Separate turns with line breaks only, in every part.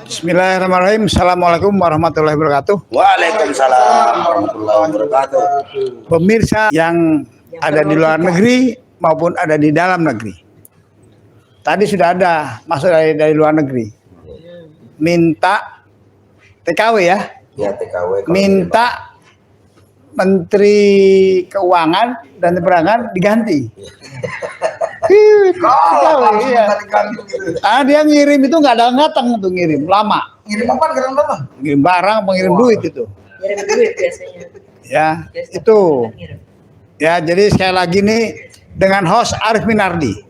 Bismillahirrahmanirrahim. Assalamualaikum warahmatullahi wabarakatuh.
Waalaikumsalam warahmatullahi wabarakatuh.
Pemirsa yang ada di luar negeri maupun ada di dalam negeri. Tadi sudah ada masuk dari luar negeri. Minta TKW ya.
Ya TKW.
Minta Menteri Keuangan dan Perdagangan diganti. TKW, iya. Dia ngirim itu nggak datang tuh, ngirim lama.
Ngirim apa?
Ngirim barang, pengirim duit itu.
Ngirim duit biasanya.
Ya, itu. Ya, jadi sekali lagi nih dengan host Arif Minardi.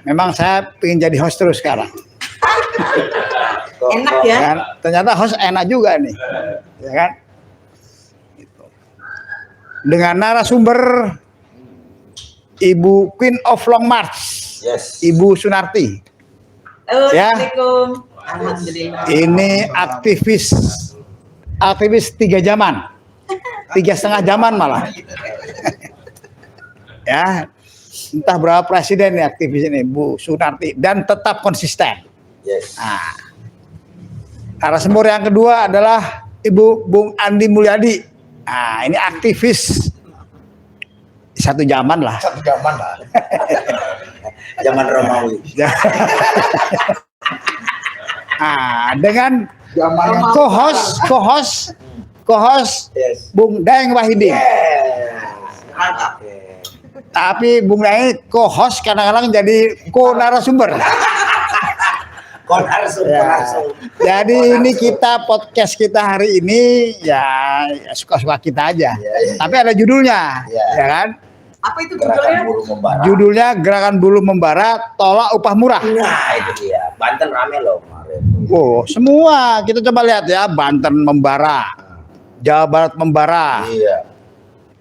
Memang saya pengen jadi host terus sekarang.
Enak ya?
Dan ternyata host enak juga nih, ya kan? Gitu. Dengan narasumber Ibu Queen of Long March,
Yes.
Ibu Sunarti.
Assalamualaikum. Alhamdulillah.
Ini aktivis 3 zaman, 3,5 zaman malah. Ya, entah berapa presiden nih aktivis ini, Bu Sunarti, dan tetap konsisten.
Yes.
Nah, narasumber yang kedua adalah Ibu Bung Andi Mulyadi. Nah, ini aktivis 1 zaman lah.
1 zaman lah. Zaman Romawi.
Nah, dengan
Zaman
co-host
Yes.
Bung Daeng Wahidin.
Oke.
Tapi Bung Daeng co-host kadang-kadang jadi co-narasumber.
Konarsu.
Jadi ini podcast kita hari ini ya suka-suka kita aja.
Ya.
Tapi ada judulnya,
Ya.
ya kan?
Apa itu
Gerakan
judulnya?
buruh membara.
Judulnya Gerakan Buruh Membara Tolak Upah Murah.
Nah itu dia. Banten rame loh kemarin.
Oh, semua kita coba lihat ya, Banten membara, Jawa Barat membara,
Iya.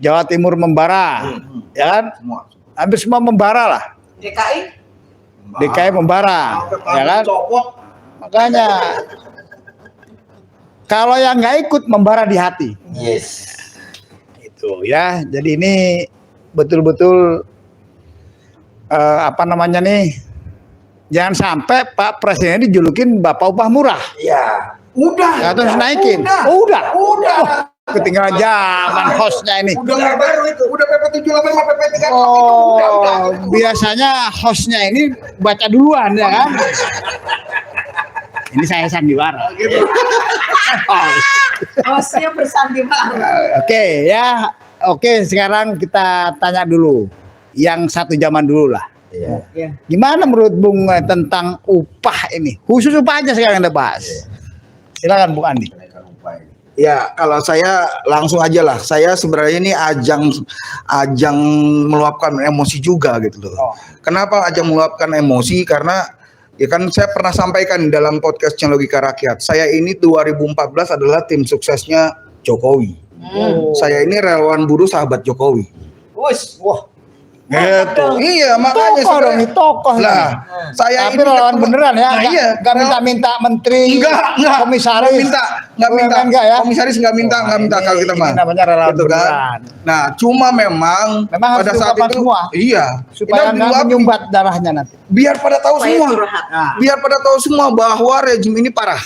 Jawa Timur membara, ya kan?
Semua.
Hampir semua membara lah.
DKI?
DKI membara, ya kan?
Copot.
Makanya kalau yang nggak ikut membara di hati.
Yes.
Itu ya. Jadi ini betul-betul apa namanya nih? Jangan sampai Pak Presiden dijulukin Bapak Upah Murah.
Iya. Udah.
Ya, terus naikin.
Udah.
Wah, ketinggalan zaman hostnya ini.
Udah baru itu. Udah PP 78 sama PP 34
Oh,
itu udah.
biasanya hostnya ini baca duluan ya kan? Ini saya sandiwara.
Hostnya bersandiwara.
Oke ya, oke sekarang kita tanya dulu yang 1 zaman dulu lah.
Iya.
Ya.
Gimana menurut Bung tentang upah ini? Khusus upah aja sekarang kita bahas. Silakan Bung Andi.
Ya, kalau saya langsung aja lah. Saya sebenarnya ini ajang meluapkan emosi juga gitu loh.
Oh.
Kenapa ajang meluapkan emosi? Karena ya kan saya pernah sampaikan dalam podcastnya Logika Rakyat. Saya ini 2014 adalah tim suksesnya Jokowi. Saya ini relawan buruh sahabat Jokowi.
Wus.
Wah,
Gitu. Iya, makanya
tokoh dong,
sebenarnya.
ini tokoh nih.
Lah, saya
Tapi
ini
relawan
ketemu-
beneran ya?
Nah, iya.
Gak minta menteri,
Enggak,
komisaris,
nggak minta,
enggak ya?
komisaris nggak minta kalau kita mah.
Ini namanya relawan
Gitu kan.
beneran.
Nah, cuma memang
Memang harus
pada saat
diungkapkan
itu,
semua.
iya,
Supaya
kita
nggak
diluapin.
menyumbat darahnya nanti.
Biar pada tahu
Supaya
semua,
curhat.
Nah,
biar pada tahu semua bahwa rejim ini parah,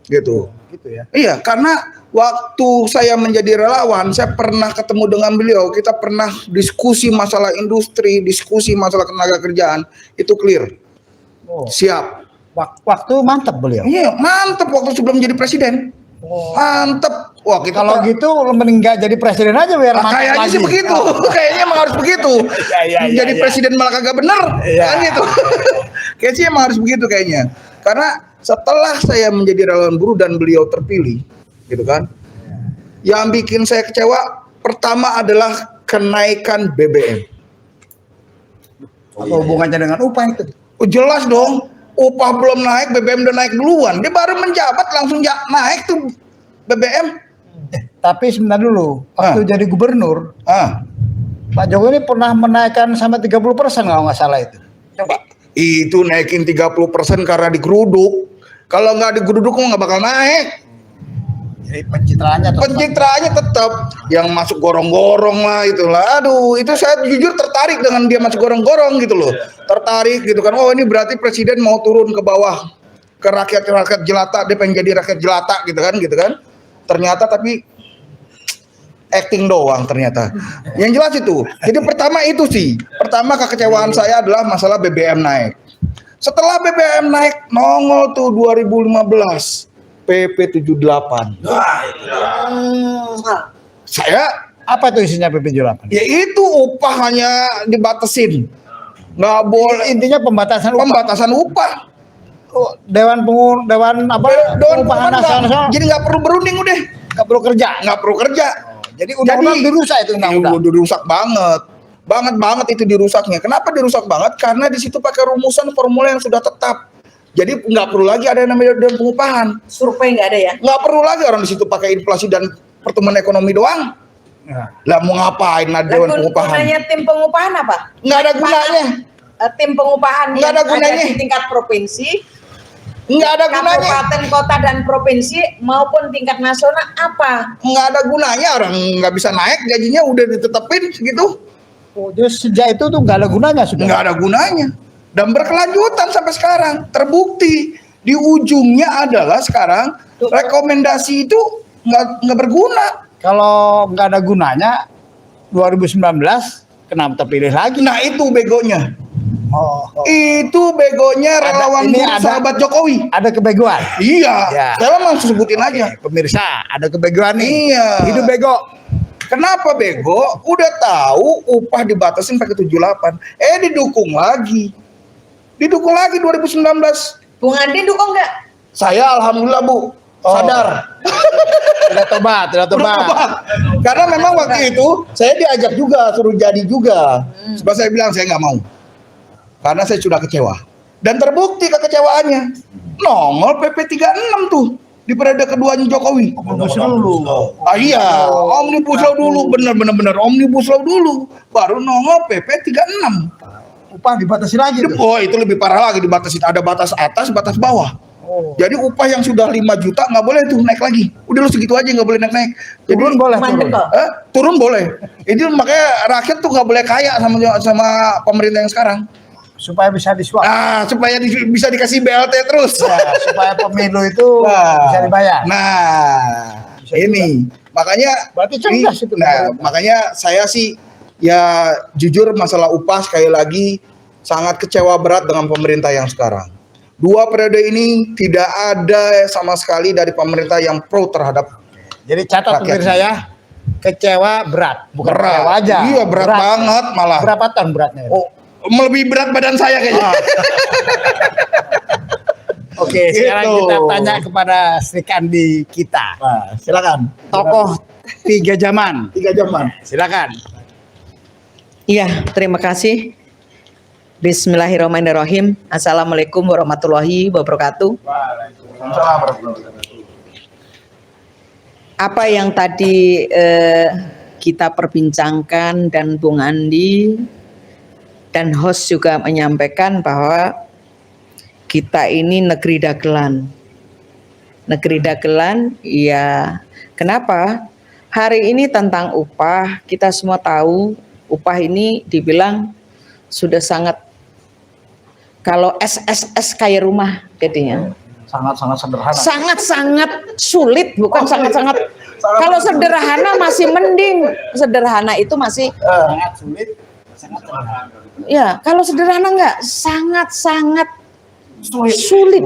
gitu.
gitu ya.
Iya, karena waktu saya menjadi relawan, saya pernah ketemu dengan beliau. Kita pernah diskusi masalah industri, diskusi masalah tenaga kerjaan, itu clear.
Oh,
Siap.
waktu mantap beliau.
Iya, mantep waktu sebelum jadi presiden. Mantep. Wah, kita
Kalau gitu mending nggak jadi presiden aja biar mantap
kayaknya
lagi.
sih begitu. Kayaknya emang harus begitu.
Ya,
Jadi
ya.
presiden malah kagak bener.
Ya.
Kan gitu. Kayaknya sih emang harus begitu kayaknya. Karena setelah saya menjadi relawan buruh dan beliau terpilih, gitu kan. Yang bikin saya kecewa pertama adalah kenaikan BBM.
Apa hubungannya dengan upah itu?
Oh, jelas dong. Upah belum naik, BBM udah naik duluan. Dia baru menjabat langsung naik tuh BBM.
Tapi sebentar dulu, waktu jadi gubernur, Pak Jokowi ini pernah menaikkan sampai 30% kalau nggak salah itu. Coba.
Itu naikin 30% karena digeruduk. Kalau nggak digeruduk nggak bakal naik.
Jadi
Pencitraannya tetap yang masuk gorong-gorong lah itulah. Aduh, itu saya jujur tertarik dengan dia masuk gorong-gorong gitu loh. Tertarik gitu kan. Oh, ini berarti presiden mau turun ke bawah ke rakyat jelata, dia pengen jadi rakyat jelata gitu kan. Ternyata tapi acting doang ternyata. Yang jelas itu. Jadi pertama itu sih. Pertama kekecewaan saya adalah masalah BBM naik. Setelah BBM naik nongol tuh 2015 PP 78. Saya
apa tuh isinya PP 78?
ya itu upah hanya dibatasin. Nggak boleh,
Intinya
pembatasan upah.
Dewan apa? Pengupahan nasional.
Jadi nggak perlu berunding udah.
Nggak perlu kerja. Jadi undang-undang dirusak itu undang-undang.
Dirusak banget itu dirusaknya. Kenapa dirusak banget? Karena di situ pakai rumusan formula yang sudah tetap. Jadi nggak perlu lagi ada yang namanya dewan pengupahan.
Survei nggak ada ya?
Nggak perlu lagi orang di situ pakai inflasi dan pertumbuhan ekonomi doang. Lah mau ngapain ada dewan pengupahan?
Gunanya tim pengupahan apa?
Nggak ada gunanya.
Tim pengupahan
Nggak
yang
ada gunanya.
di tingkat provinsi,
Nggak ada gunanya.
kabupaten, kota dan provinsi maupun tingkat nasional apa?
Nggak ada gunanya, orang nggak bisa naik gajinya udah ditetepin gitu.
Oh, jadi sejak itu tuh nggak ada gunanya sudah.
Nggak ada gunanya dan berkelanjutan sampai sekarang. Terbukti di ujungnya adalah sekarang rekomendasi itu nggak berguna.
Kalau nggak ada gunanya 2019 kenapa terpilih lagi?
Nah itu begonya.
Oh.
Itu begonya relawan
ini
buruh
ada-
sahabat Jokowi.
Ada kebegoan.
Iya,
Ya.
saya langsung sebutin aja.
Pemirsa, ada kebegoan nih.
Iya.
Hidup bego.
Kenapa bego? Udah tahu upah dibatasin pakai 78. Didukung lagi. Didukung lagi 2019.
Bung Andi dukung nggak?
Saya alhamdulillah Bu, sadar.
Tidak tobat.
Udah tobat. Karena memang waktu itu saya diajak juga, suruh jadi juga. Sebab saya bilang saya nggak mau. Karena saya sudah kecewa. Dan terbukti kekecewaannya. Nongol PP 36 tuh di periode keduanya Jokowi. Iya, Omnibus Law dulu, bener Omnibus Law dulu. Baru nongol PP 36.
Upah dibatasi lagi tuh.
Oh, itu lebih parah lagi dibatasin. Ada batas atas, batas bawah.
Oh.
Jadi upah yang sudah 5 juta nggak boleh tuh naik lagi. Udah lu segitu aja nggak boleh naik. Jadi
Turun boleh
Mandek
turun.
kok.
turun boleh. Itu makanya rakyat tuh nggak boleh kaya sama pemerintah yang sekarang.
Supaya bisa disuap.
Supaya bisa dikasih BLT terus.
Ya, supaya pemilu itu
Nah,
bisa dibayar.
Nah, ini makanya
Berarti cerdas itu.
makanya saya sih ya jujur masalah upah sekali lagi sangat kecewa berat dengan pemerintah yang sekarang. 2 periode ini tidak ada sama sekali dari pemerintah yang pro terhadap
Jadi catat
rakyat.
pemirsa ya, kecewa berat, bukan
berat.
kecewa aja.
Iya berat banget malah.
Berapa ton beratnya?
Oh, lebih berat badan saya kayaknya.
Oke, sekarang
Gitu.
kita tanya kepada Sri Kandi kita.
Nah, silakan.
Tokoh 3 zaman.
3 jaman.
Silakan.
Iya, terima kasih. Bismillahirrahmanirrahim. Assalamualaikum warahmatullahi wabarakatuh. Apa yang tadi kita perbincangkan dan Bung Andi dan host juga menyampaikan bahwa kita ini negeri dagelan. Negeri dagelan, ya kenapa? Hari ini tentang upah, kita semua tahu upah ini dibilang sudah sangat, kalau SSS kayak rumah jadinya.
Sangat-sangat sederhana.
Sangat-sangat sulit, bukan sangat-sangat. Kalau sederhana masih mending, sederhana itu masih,
Sangat sulit. Sangat sederhana.
ya kalau sederhana enggak, sangat-sangat sulit.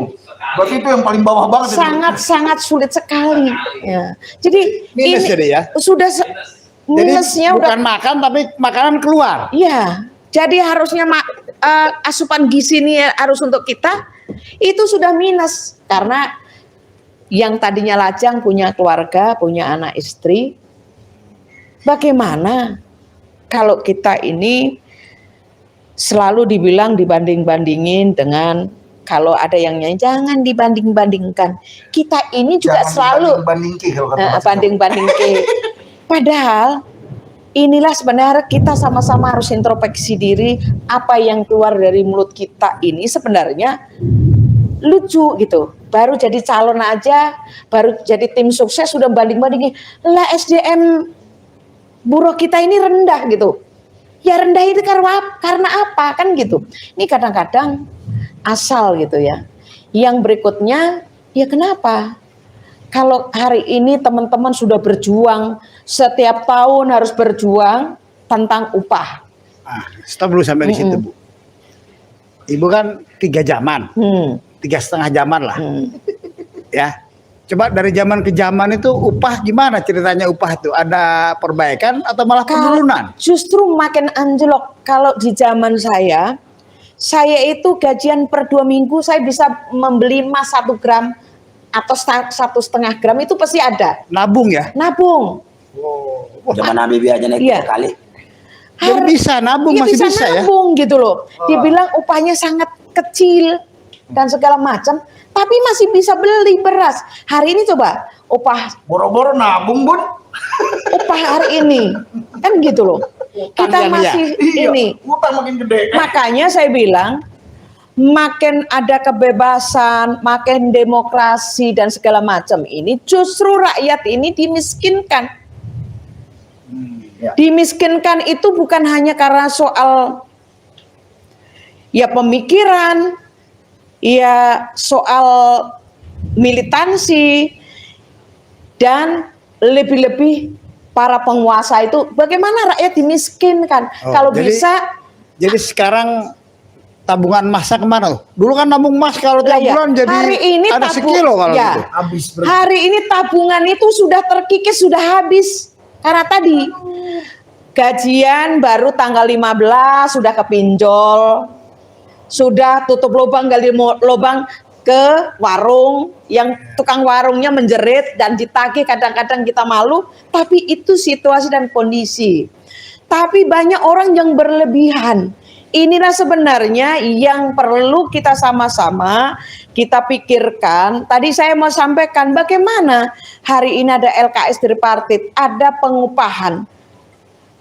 Berarti itu yang paling bawah banget.
Sangat-sangat sulit sekali. Ya. Jadi
Minus jadi ya?
Sudah
Jadi
minusnya udah.
bukan makan tapi makanan keluar.
Iya. Jadi harusnya asupan gizi ini harus untuk kita itu sudah minus karena yang tadinya lajang punya keluarga, punya anak istri. Bagaimana kalau kita ini selalu dibilang dibanding-bandingin dengan, kalau ada yang nyanyi jangan dibanding-bandingkan. Kita ini juga selalu banding-bandingke. Padahal inilah sebenarnya kita sama-sama harus introspeksi diri, apa yang keluar dari mulut kita ini sebenarnya lucu gitu. baru jadi calon aja, baru jadi tim sukses sudah banding-bandingin. Lah SDM buruh kita ini rendah gitu. Ya rendah itu karena apa kan gitu. Ini kadang-kadang asal gitu ya. Yang berikutnya, ya kenapa? Kalau hari ini teman-teman sudah berjuang, setiap tahun harus berjuang tentang upah.
Stop dulu sampai di situ, Bu. Ibu kan 3 zaman, 3,5 zaman lah. Ya, coba dari zaman ke zaman itu upah gimana ceritanya upah itu? Ada perbaikan atau malah penurunan?
Justru makin anjlok. Kalau di zaman saya itu gajian per 2 minggu saya bisa membeli emas 1 gram atau 1,5 gram itu pasti ada.
Nabung ya?
Nabung.
Zaman Nabi aja naik
Iya.
sekali.
Jadi bisa nabung,
Ya
masih
bisa
bisa ya?
nabung gitu loh. Dibilang upahnya sangat kecil dan segala macam, tapi masih bisa beli beras. Hari ini coba upah
Boro-boro nabung, Bun.
upah hari ini kan gitu loh. Kita
Utang
masih
Iya,
ini.
utang makin gede.
Makanya saya bilang makin ada kebebasan, makin demokrasi dan segala macam ini justru rakyat ini dimiskinkan.
Ya.
Dimiskinkan itu bukan hanya karena soal ya pemikiran, ya soal militansi, dan lebih-lebih para penguasa itu bagaimana rakyat dimiskinkan. Kalau
jadi-
bisa
Jadi sekarang tabungan emasnya kemana tuh? Dulu kan nabung emas kalau tiap
lah ya,
bulan jadi
hari ini
ada sekilo kalau
ya,
gitu.
Habis
hari ini tabungan itu sudah terkikis, sudah habis. Karena tadi gajian baru tanggal 15 sudah kepinjol, sudah tutup lubang gali lubang ke warung, yang tukang warungnya menjerit dan ditagih, kadang-kadang kita malu, tapi itu situasi dan kondisi. Tapi banyak orang yang berlebihan. Inilah sebenarnya yang perlu kita sama-sama kita pikirkan. Tadi saya mau sampaikan bagaimana hari ini ada LKS tripartit, ada pengupahan.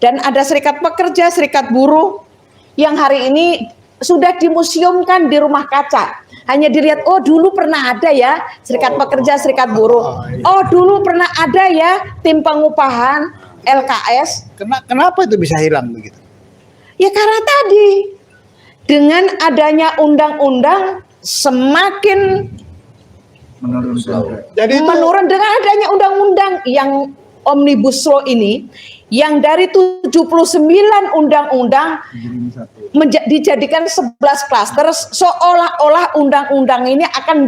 Dan ada serikat pekerja, serikat buruh yang hari ini sudah dimuseumkan di rumah kaca. Hanya dilihat, oh dulu pernah ada ya serikat pekerja, serikat buruh. Oh dulu pernah ada ya tim pengupahan LKS.
Kenapa itu bisa hilang begitu?
Ya karena tadi dengan adanya undang-undang semakin
Jadi itu
menurun dengan adanya undang-undang yang Omnibus Law ini, yang dari 79 undang-undang dijadikan 11 klaster, seolah-olah undang-undang ini akan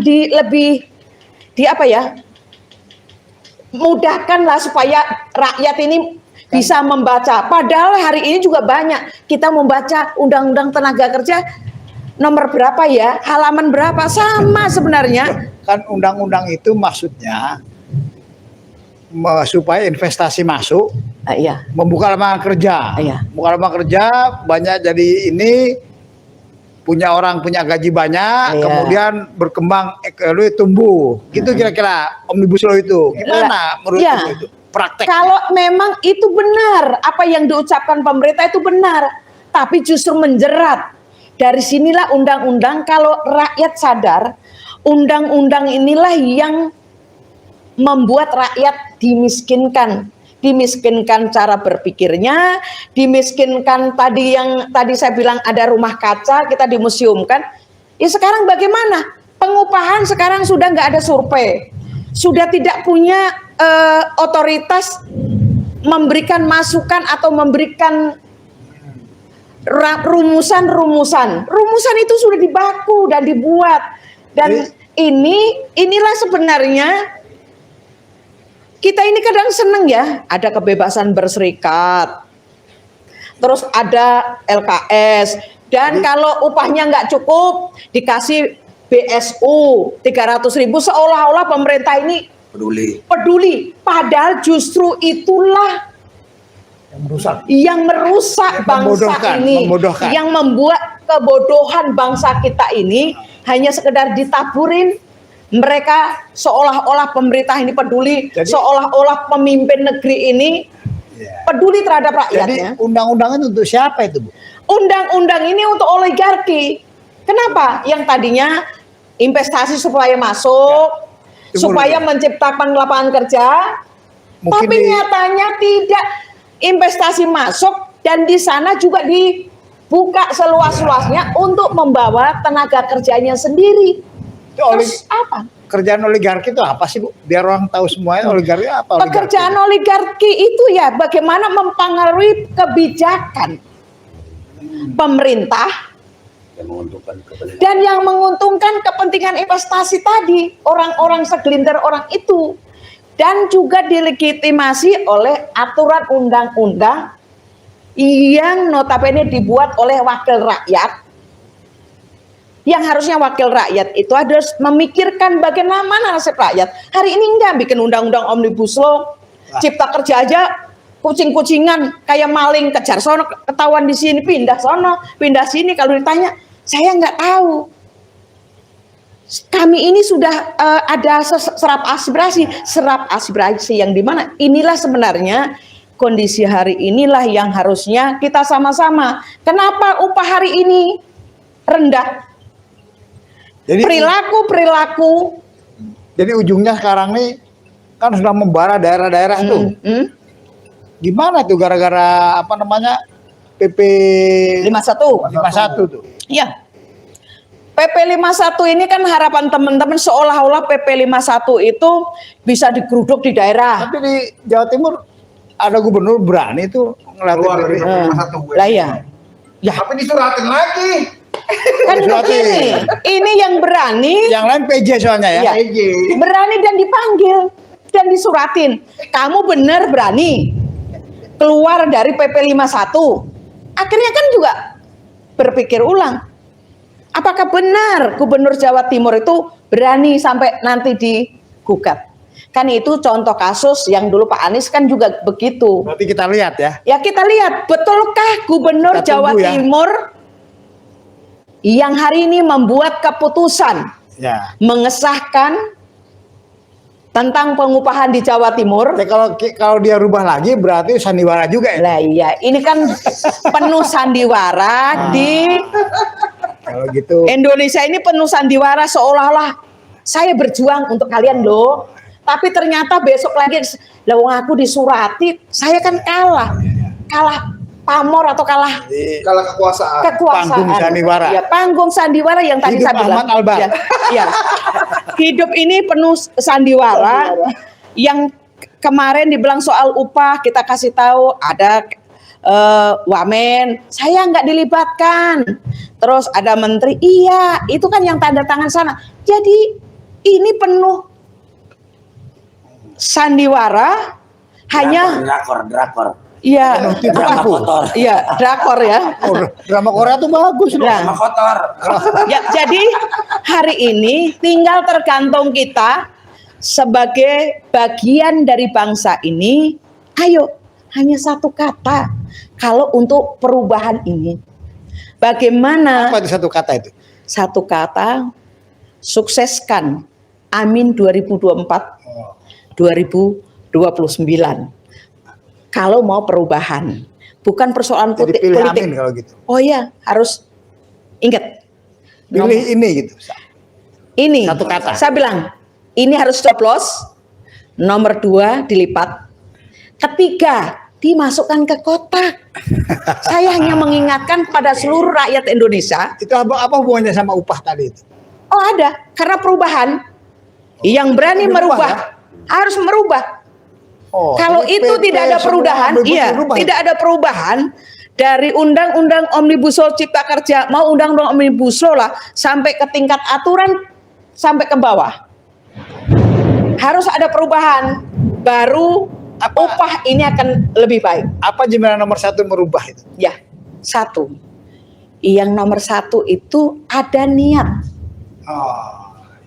mudahkanlah supaya rakyat ini bisa membaca. Padahal hari ini juga banyak kita membaca undang-undang tenaga kerja nomor berapa ya, halaman berapa, sama sebenarnya.
kan undang-undang itu maksudnya supaya investasi masuk,
Iya.
membuka lapangan kerja.
Iya.
Membuka lapangan kerja banyak, jadi ini punya orang punya gaji banyak,
Iya.
kemudian berkembang ekonomi tumbuh. Gitu kira-kira Omnibus Law itu. Gimana menurut
Iya.
Ibu itu? Praktek.
Kalau memang itu benar, apa yang diucapkan pemerintah itu benar, tapi justru menjerat. Dari sinilah undang-undang, kalau rakyat sadar, undang-undang inilah yang membuat rakyat dimiskinkan. Dimiskinkan cara berpikirnya, dimiskinkan tadi saya bilang ada rumah kaca, kita dimuseumkan. Ya sekarang bagaimana? Pengupahan sekarang sudah nggak ada survei, sudah tidak punya otoritas memberikan masukan atau memberikan rumusan. Rumusan itu sudah dibaku dan dibuat. Dan inilah sebenarnya kita ini kadang seneng ya, ada kebebasan berserikat, terus ada LKS, dan kalau upahnya nggak cukup dikasih BSU 300.000, seolah-olah pemerintah ini peduli. Padahal justru itulah yang merusak bangsa ini,
membodohkan.
yang membuat kebodohan bangsa kita ini hanya sekedar ditaburin. Mereka seolah-olah pemerintah ini peduli, seolah-olah pemimpin negeri ini peduli terhadap rakyatnya.
Jadi undang-undangan untuk siapa itu, Bu?
Undang-undang ini untuk oligarki. Kenapa? Yang tadinya investasi supaya masuk,
Tunggu
supaya
dulu.
menciptakan lapangan kerja.
Mungkin
Tapi nyatanya tidak, investasi masuk dan di sana juga dibuka seluas-luasnya untuk membawa tenaga kerjanya sendiri.
Itu
Terus apa?
kerjaan oligarki itu apa sih, Bu? Biar orang tahu semuanya oligarki apa. Oligarki?
Pekerjaan oligarki itu ya bagaimana mempengaruhi kebijakan pemerintah
Yang menguntungkan kepentingan.
dan yang menguntungkan kepentingan investasi tadi, orang-orang segelintir orang itu, dan juga dilegitimasi oleh aturan undang-undang yang notabene dibuat oleh wakil rakyat, yang harusnya wakil rakyat itu harus memikirkan bagaimana nasib rakyat. Hari ini enggak bikin undang-undang omnibus law, cipta kerja aja kucing-kucingan kayak maling, kejar sono, ketahuan di sini, pindah sono, pindah sini. Kalau ditanya, saya nggak tahu. Kami ini sudah ada serap aspirasi yang dimana inilah sebenarnya kondisi hari inilah yang harusnya kita sama-sama. Kenapa upah hari ini rendah?
Jadi
Perilaku.
Jadi ujungnya sekarang nih kan sudah membara daerah-daerah tuh. Gimana tuh gara-gara apa namanya PP
51.
51 tuh.
Ya. PP 51 ini kan harapan teman-teman seolah-olah PP 51 itu bisa digeruduk di daerah.
Tapi di Jawa Timur ada gubernur berani tuh
Keluar dari
ngeliatin.
satu gue.
Lah ya. Ya,
Tapi disuratin lagi.
kan
Disurutin.
begini. Ini yang berani
Yang lain PJ soalnya ya.
Ya.
PJ.
berani dan dipanggil dan disuratin. Kamu benar berani keluar dari PP 51. Akhirnya kan juga berpikir ulang. Apakah benar Gubernur Jawa Timur itu berani sampai nanti digugat? Kan itu contoh kasus yang dulu Pak Anies kan juga begitu.
Berarti kita lihat ya.
Ya kita lihat, betulkah Gubernur
Kita
Jawa
tunggu ya.
Timur yang hari ini membuat keputusan
Ya.
mengesahkan tentang pengupahan di Jawa Timur?
Ya, kalau dia rubah lagi berarti sandiwara juga ya.
Lah iya, ini kan penuh sandiwara di
Kalau gitu
Indonesia ini penuh sandiwara seolah-olah saya berjuang untuk kalian loh. Tapi ternyata besok lagi lawang aku disurati, saya kan kalah pamor atau kalah
Kalau kekuasaan.
kekuasaan.
Panggung sandiwara.
Ya, panggung sandiwara yang tadi
Hidup
saya bilang.
Ahmad Albar.
Ya, ya. Hidup ini penuh sandiwara. Yang kemarin dibilang soal upah, kita kasih tahu ada wamen, saya nggak dilibatkan. Terus ada menteri, iya, itu kan yang tanda tangan sana. Jadi ini penuh sandiwara, hanya
Drakor.
ya
Drama kotor.
iya drakor ya.
oh, drama Korea tuh bagus loh.
Nah,
Drama kotor.
ya, jadi hari ini tinggal tergantung kita sebagai bagian dari bangsa ini. Ayo, hanya satu kata kalau untuk perubahan ini. Bagaimana?
Apa itu satu kata itu?
Satu kata, sukseskan Amin 2024 2029. Kalau mau perubahan, bukan persoalan
Jadi pilih
politik.
Amin kalau gitu.
Oh iya, harus ingat.
Pilih ini gitu.
Ini
Satu kata.
Saya bilang, ini harus coblos. Nomor 2 dilipat. Ketiga, dimasukkan ke kotak. Saya hanya mengingatkan kepada seluruh rakyat Indonesia.
Itu apa hubungannya sama upah tadi itu?
Oh ada, karena perubahan. Yang berani
Dirubah
merubah harus merubah.
Oh,
Kalau
jadi
itu
PP
tidak ada
semua
perubahan,
berubah-
iya,
berubah
tidak ada perubahan dari undang-undang omnibus law cipta kerja, mau undang-undang omnibus law lah, sampai ke tingkat aturan, sampai ke bawah. Harus ada perubahan, baru upah ini akan lebih baik.
Apa jaminan nomor 1 merubah itu?
Ya, satu. Yang nomor 1 itu ada niat.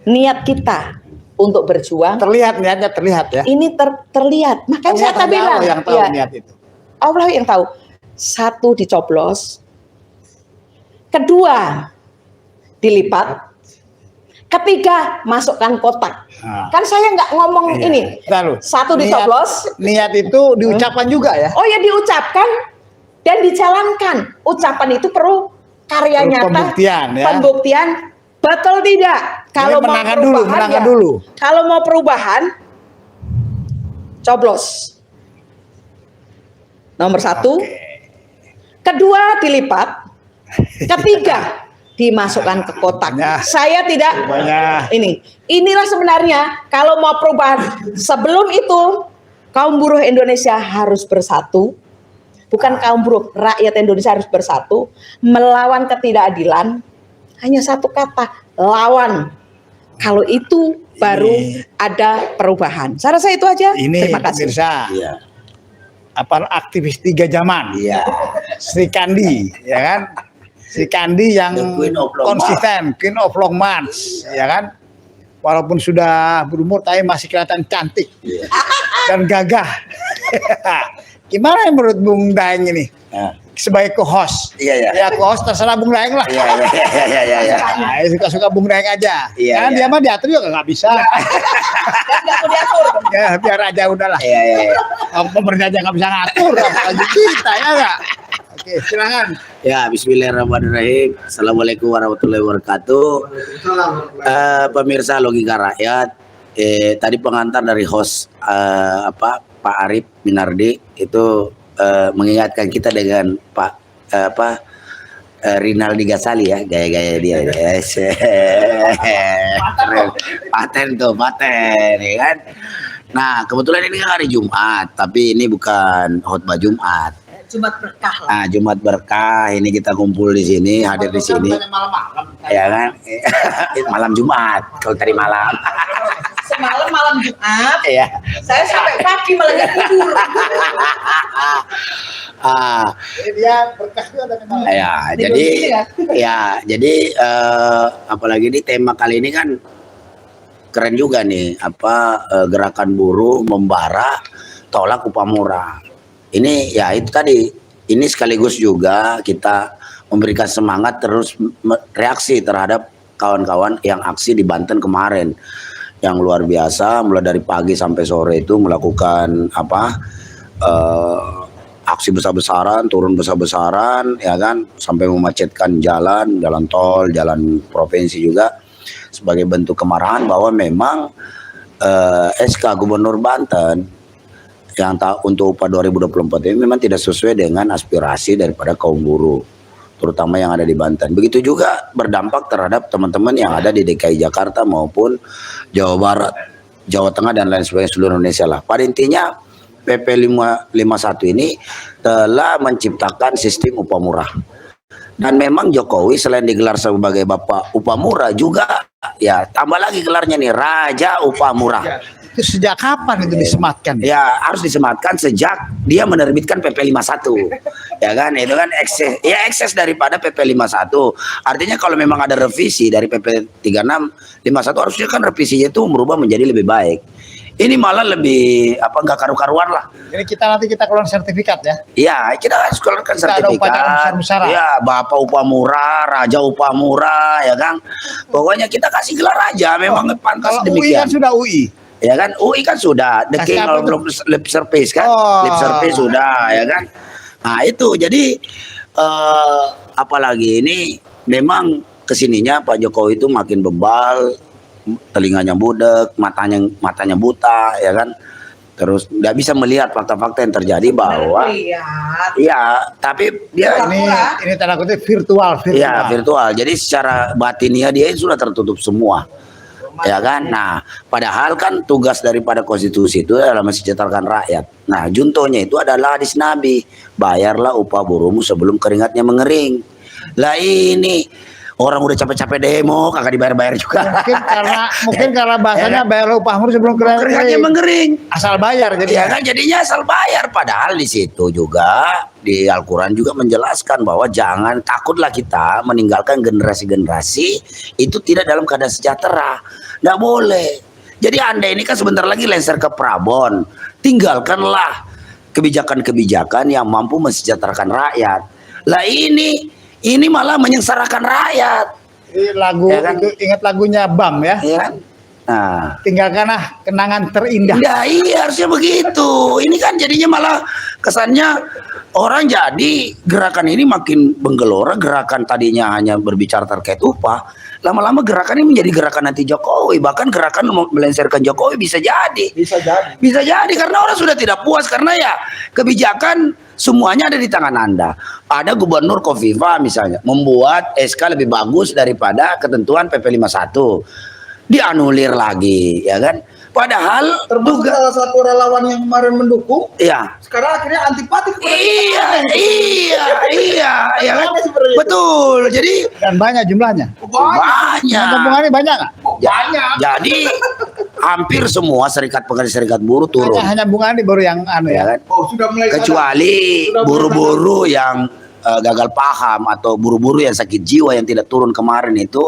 Niat kita untuk berjuang.
Terlihat niatnya terlihat ya.
Ini terlihat. Makanya saya
Hanya
bilang.
Allah yang tahu
ya,
niat itu.
Allah yang tahu. 1 dicoblos. 2 dilipat. 3 masukkan kotak.
Nah.
Kan saya nggak ngomong
Iya.
ini.
Bentar,
1 dicoblos.
Niat itu diucapkan juga ya.
Oh ya diucapkan dan dijalankan. Ucapan itu perlu karya
Perlu
nyata.
pembuktian, ya.
Pembuktian Betul tidak? Kalau mau
menangkan dulu,
perubahan
menangkan
ya.
dulu.
Kalau mau perubahan, coblos. Nomor 1, kedua dilipat, ketiga dimasukkan ke kotak.
Banyak.
Saya tidak.
Banyak.
Inilah sebenarnya kalau mau perubahan. Sebelum itu kaum buruh Indonesia harus bersatu. Bukan kaum buruh, rakyat Indonesia harus bersatu melawan ketidakadilan. Hanya satu kata, lawan. Kalau itu baru ada perubahan. Saya rasa itu aja.
Ini
Terima kasih.
pemirsa,
Iya.
apa aktivis 3 zaman,
Iya.
Sri Kandi, ya kan? Sri Kandi yang
The Queen of Long
konsisten, Queen of Long March, ya kan? Walaupun sudah berumur, tapi masih kelihatan cantik
Iya.
dan gagah. Gimana menurut Bung Daeng ini?
Nah,
Sebagai co-host,
Iya, iya.
ya co-host terserah Bung Daeng lah.
iya, iya, iya, iya, iya.
Nah, suka-suka Bung Daeng aja.
Iya,
Kan
iya.
dia mah diatur juga nggak bisa. Ya biar aja udahlah.
Iya, iya, iya.
Pemerintah aja nggak bisa ngatur, apalagi kita ya nggak. Oke, silakan.
Ya, bismillahirrahmanirrahim. Assalamualaikum warahmatullahi wabarakatuh. Pemirsa Logika Rakyat, tadi pengantar dari host Pak Arif Minardi itu mengingatkan kita dengan Pak Rinaldi Ghazali ya, gaya-gaya dia. Yes. Keren. Paten ya kan. Nah, kebetulan ini kan hari Jumat, tapi ini bukan khotbah Jumat.
Jumat berkah lah.
Nah, Jumat berkah, ini kita kumpul di sini, hadir di sini. Ya kan? Malam Jumat, kalau tadi malam.
Semalam malam Jumat,
Iya.
saya sampai pagi malah nggak tidur.
Dia berkah itu ada kenal.
Ya,
Di
jadi
sini kan?
jadi apalagi di tema kali ini kan keren juga nih, gerakan buruh membara tolak upah murah. Ini ya itu tadi, ini sekaligus juga kita memberikan semangat terus reaksi terhadap kawan-kawan yang aksi di Banten kemarin yang luar biasa, mulai dari pagi sampai sore itu melakukan aksi besar-besaran, turun besar-besaran, ya kan, sampai memacetkan jalan tol, jalan provinsi juga sebagai bentuk kemarahan bahwa memang SK Gubernur Banten yang untuk upah 2024 ini memang tidak sesuai dengan aspirasi daripada kaum buruh, terutama yang ada di Banten. Begitu juga berdampak terhadap teman-teman yang ada di DKI Jakarta maupun Jawa Barat, Jawa Tengah dan lain sebagainya, seluruh Indonesia lah. Pada intinya PP 551 ini telah menciptakan sistem upah murah. Dan memang Jokowi selain digelar sebagai Bapak Upah Murah juga ya tambah lagi gelarnya nih Raja Upah Murah.
Itu sejak kapan itu disematkan?
Ya harus disematkan sejak dia menerbitkan PP 51. Ya kan, itu kan ekses daripada PP 51. Artinya kalau memang ada revisi dari PP 36 51 harusnya kan revisinya itu merubah menjadi lebih baik. Ini malah lebih nggak karu-karuan lah.
Jadi nanti kita keluar sertifikat ya.
Iya, kita harus keluarkan
Kita ada upacara
sertifikat.
besar-besaran.
Iya, Bapak Upah Murah, Raja Upah Murah, ya kan. Pokoknya kita kasih gelar aja, memang pantas
Kalau UI
demikian.
kan sudah UI.
Ya kan, UI kan sudah The
Kasih
King
apa
of
tuh?
Lip Service kan,
Oh.
Lip Service sudah, ya kan. Nah itu jadi apalagi ini memang kesininya Pak Jokowi itu makin bebal, telinganya budek, matanya buta, ya kan. Terus nggak bisa melihat fakta-fakta yang terjadi bahwa,
Lihat.
ya, tapi dia
Ini tanda kutip virtual.
ya virtual. Jadi secara batinnya dia sudah tertutup semua. Ya kan? Nah, padahal kan tugas daripada konstitusi itu adalah mensejahterakan rakyat. Nah, juntonya itu adalah hadis Nabi, bayarlah upah buruhmu sebelum keringatnya mengering. Lah ini orang udah capek-capek demo kagak dibayar-bayar juga.
Mungkin karena bahasanya bayar upah murah sebelum
Keringatnya mengering.
asal bayar jadi
Ya kan jadinya asal bayar, padahal di situ juga di Al-Quran juga menjelaskan bahwa jangan takutlah kita meninggalkan generasi-generasi itu tidak dalam keadaan sejahtera. Nggak boleh. Jadi Anda ini kan sebentar lagi lengser ke Prabon. Tinggalkanlah kebijakan-kebijakan yang mampu mensejahterakan rakyat. Lah ini malah menyengsarakan rakyat.
Ini lagu
Ya kan?
itu ingat lagunya Bam ya.
Ya kan? Nah,
Tinggalkanlah kenangan terindah.
ya iya harusnya begitu. Ini kan jadinya malah kesannya orang jadi gerakan ini makin menggelora. Gerakan tadinya hanya berbicara terkait upah, lama-lama gerakan ini menjadi gerakan anti Jokowi, bahkan gerakan melengsarkan Jokowi bisa jadi. Bisa jadi karena orang sudah tidak puas karena ya kebijakan semuanya ada di tangan Anda. Ada Gubernur Kofifa misalnya membuat SK lebih bagus daripada ketentuan PP 51. Dianulir lagi, ya kan? Padahal
Termasuk salah satu relawan yang kemarin mendukung,
ya.
sekarang akhirnya antipati kepada
Iya, ya kan? Betul. Jadi
Dan banyak jumlahnya.
banyak.
Hubungannya banyak nggak?
banyak.
Jadi hampir semua serikat pekerja serikat buruh turun,
Hanya Bung Andi baru yang anu
ya
ya.
kan?
Oh, sudah mulai
Kecuali buru-buru yang gagal paham atau buru-buru yang sakit jiwa yang tidak turun kemarin itu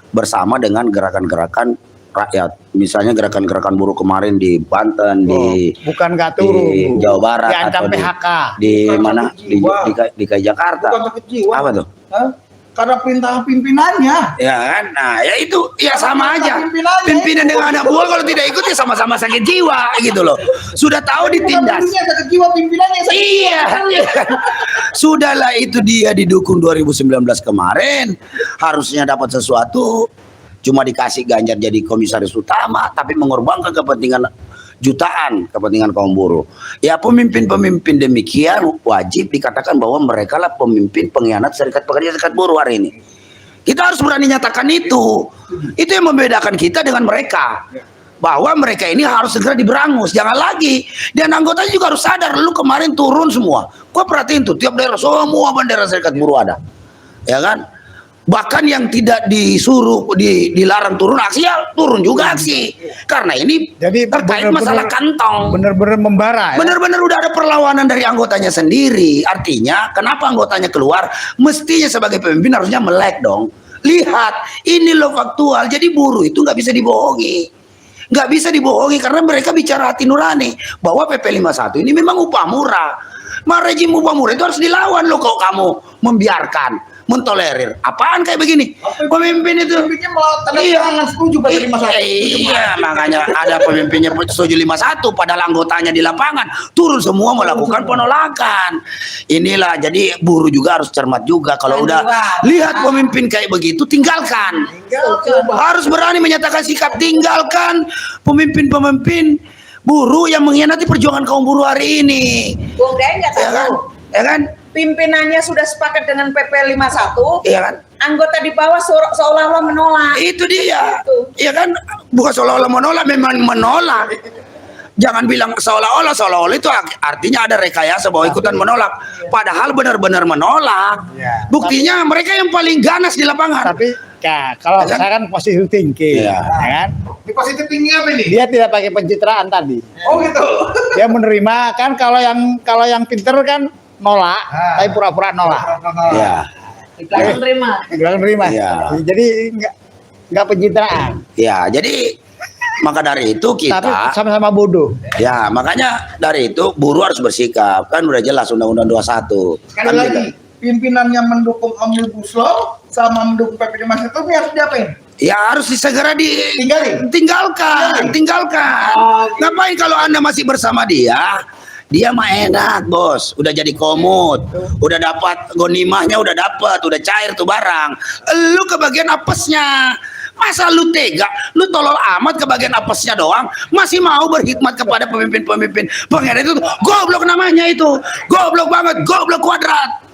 bersama dengan gerakan-gerakan rakyat, misalnya gerakan-gerakan buruh kemarin di Banten, di
Bukan nggak turun.
di
Bu.
Jawa Barat
Diancam
atau
PHK.
di
Bukan
mana
sakit
di
jiwa.
DKI Jakarta.
Bukan sakit jiwa.
Apa tuh?
Hah? Karena perintah pimpinannya.
Ya kan, nah ya itu ya sama aja.
Pimpinannya
Pimpinan
itu.
dengan anak buah kalau tidak ikut ya sama-sama sakit jiwa gitu loh. Sudah tahu ditindas.
Bukan sakit jiwa, pimpinannya sakit
Iya. Sudahlah itu dia didukung 2019 kemarin, harusnya dapat sesuatu, cuma dikasih Ganjar jadi komisaris utama, tapi mengorbankan kepentingan jutaan, kepentingan kaum buruh. Ya pemimpin-pemimpin demikian wajib dikatakan bahwa mereka lah pemimpin pengkhianat serikat pekerja serikat buruh hari ini. Kita harus berani nyatakan itu. Itu yang membedakan kita dengan mereka. Bahwa mereka ini harus segera diberangus, jangan lagi. Dan anggotanya juga harus sadar, lu kemarin turun semua. Gua perhatiin tuh tiap daerah semua bendera serikat buruh ada. Ya kan? Bahkan yang tidak disuruh dilarang turun aksi ya turun juga aksi. Karena ini
Jadi
terkait
bener-bener-
masalah kantong.
Bener-bener membara ya.
Benar-benar udah ada perlawanan dari anggotanya sendiri. Artinya kenapa anggotanya keluar? Mestinya sebagai pemimpin harusnya melek dong. Lihat, ini loh faktual. Jadi buruh itu nggak bisa dibohongi. Nggak bisa dibohongi karena mereka bicara hati nurani. Bahwa PP 51 ini memang upah murah. Rejim upah murah itu harus dilawan loh kok kamu membiarkan. Mentolerir. Apaan kayak begini? Pemimpin itu.
Pemimpinnya malah tanda
Iya.
tangan setuju pada 51.
Iya, makanya ada pemimpinnya setuju 51 padahal anggotanya di lapangan turun semua melakukan penolakan. Inilah jadi buruh juga harus cermat juga kalau udah lihat pemimpin kayak begitu tinggalkan. Harus berani menyatakan sikap, tinggalkan pemimpin-pemimpin buruh yang mengkhianati perjuangan kaum buruh hari ini.
Bung Day nggak
Ya kan?
tahu.
Ya kan?
Pimpinannya sudah sepakat dengan PP 51.
Iya kan?
Anggota di bawah seolah-olah menolak.
Itu dia.
Gitu.
Iya kan? Bukan seolah-olah menolak, memang menolak. Jangan bilang seolah-olah itu artinya ada rekayasa bahwa ikutan menolak. Padahal benar-benar menolak.
Ya.
Buktinya mereka yang paling ganas di lapangan.
Tapi ya, kalau
Ya kan?
saya kan positive thinking,
Iya.
ya kan?
Di positif tinggi apa ini?
Dia tidak pakai pencitraan tadi.
Oh gitu.
Dia menerima kan kalau yang pinter kan nolak, tapi pura-pura nolak.
Ya.
Tidak menerima.
Nggak menerima.
Iya.
Jadi nggak pencitraan,
Ya, jadi maka dari itu
tapi
kita
sama-sama bodoh.
ya makanya dari itu buruh harus bersikap. Kan udah jelas Undang-Undang 21.
Sekali
Kan
lagi,
tidak-
pimpinannya mendukung Omnibus Law sama mendukung PP 51 itu harus diapain?
Ya harus segera
Tinggalin.
tinggalkan. Ngapain kalau Anda masih bersama dia? Dia mah enak, Bos. Udah jadi komut. Udah dapat gonimahnya, udah dapat, udah cair tuh barang. Lu kebagian apesnya. Masa lu tega? Lu tolol amat kebagian apesnya doang, masih mau berkhidmat kepada pemimpin-pemimpin pengkhianat itu. Goblok namanya itu. Goblok banget, goblok kuadrat.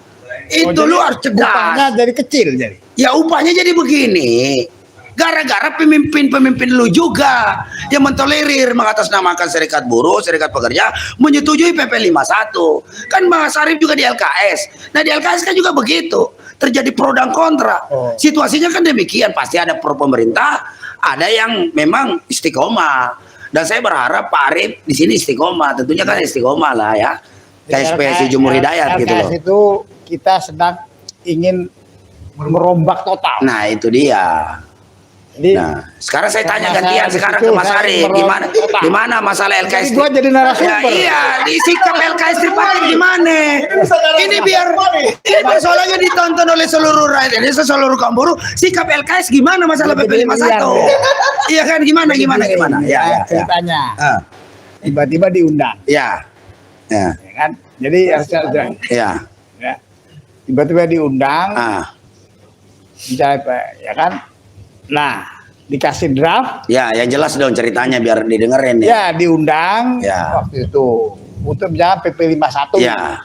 Itu
Oh,
lu
jadi
harus cerdas.
upahnya jadi kecil jadi.
Ya upahnya jadi begini. Gara-gara pemimpin-pemimpin lu juga yang mentolerir mengatasnamakan serikat buruh, serikat pekerja menyetujui PP 51. Kan Mas Arief juga di LKS. Nah di LKS kan juga begitu. Terjadi pro dan kontra.
Oh.
Situasinya kan demikian. Pasti ada pro pemerintah, ada yang memang istiqomah. Dan saya berharap Pak Arief di sini istiqomah. Tentunya kan istiqomah lah ya. KSPSI Jumur Hidayat gitu loh.
LKS itu kita sedang ingin merombak total.
Nah itu dia.
Jadi
Nah, sekarang saya tanya
Masalah
gantian
di
sekarang
situ
ke Mas
saya
Arief,
merombak total.
gimana masalah LKS?
Jadi gua jadi narasumber.
Ya, iya, di sikap LKS tripartit gimana? Ini biar ini persoalannya ditonton oleh seluruh rakyat Indonesia, seluruh kaum buruh. Sikap LKS gimana masalah PP 51? Iya kan gimana? Ya.
ceritanya.
Ah,
Tiba-tiba diundang,
ya. Ya.
ya kan? Jadi harusnya
Ya.
ya. Tiba-tiba diundang,
Ah.
misalnya ya kan? Nah, dikasih draft,
Ya, yang jelas dong ceritanya biar didengerin
ya diundang
Ya.
waktu itu untuk misalnya PP 51.
Ya.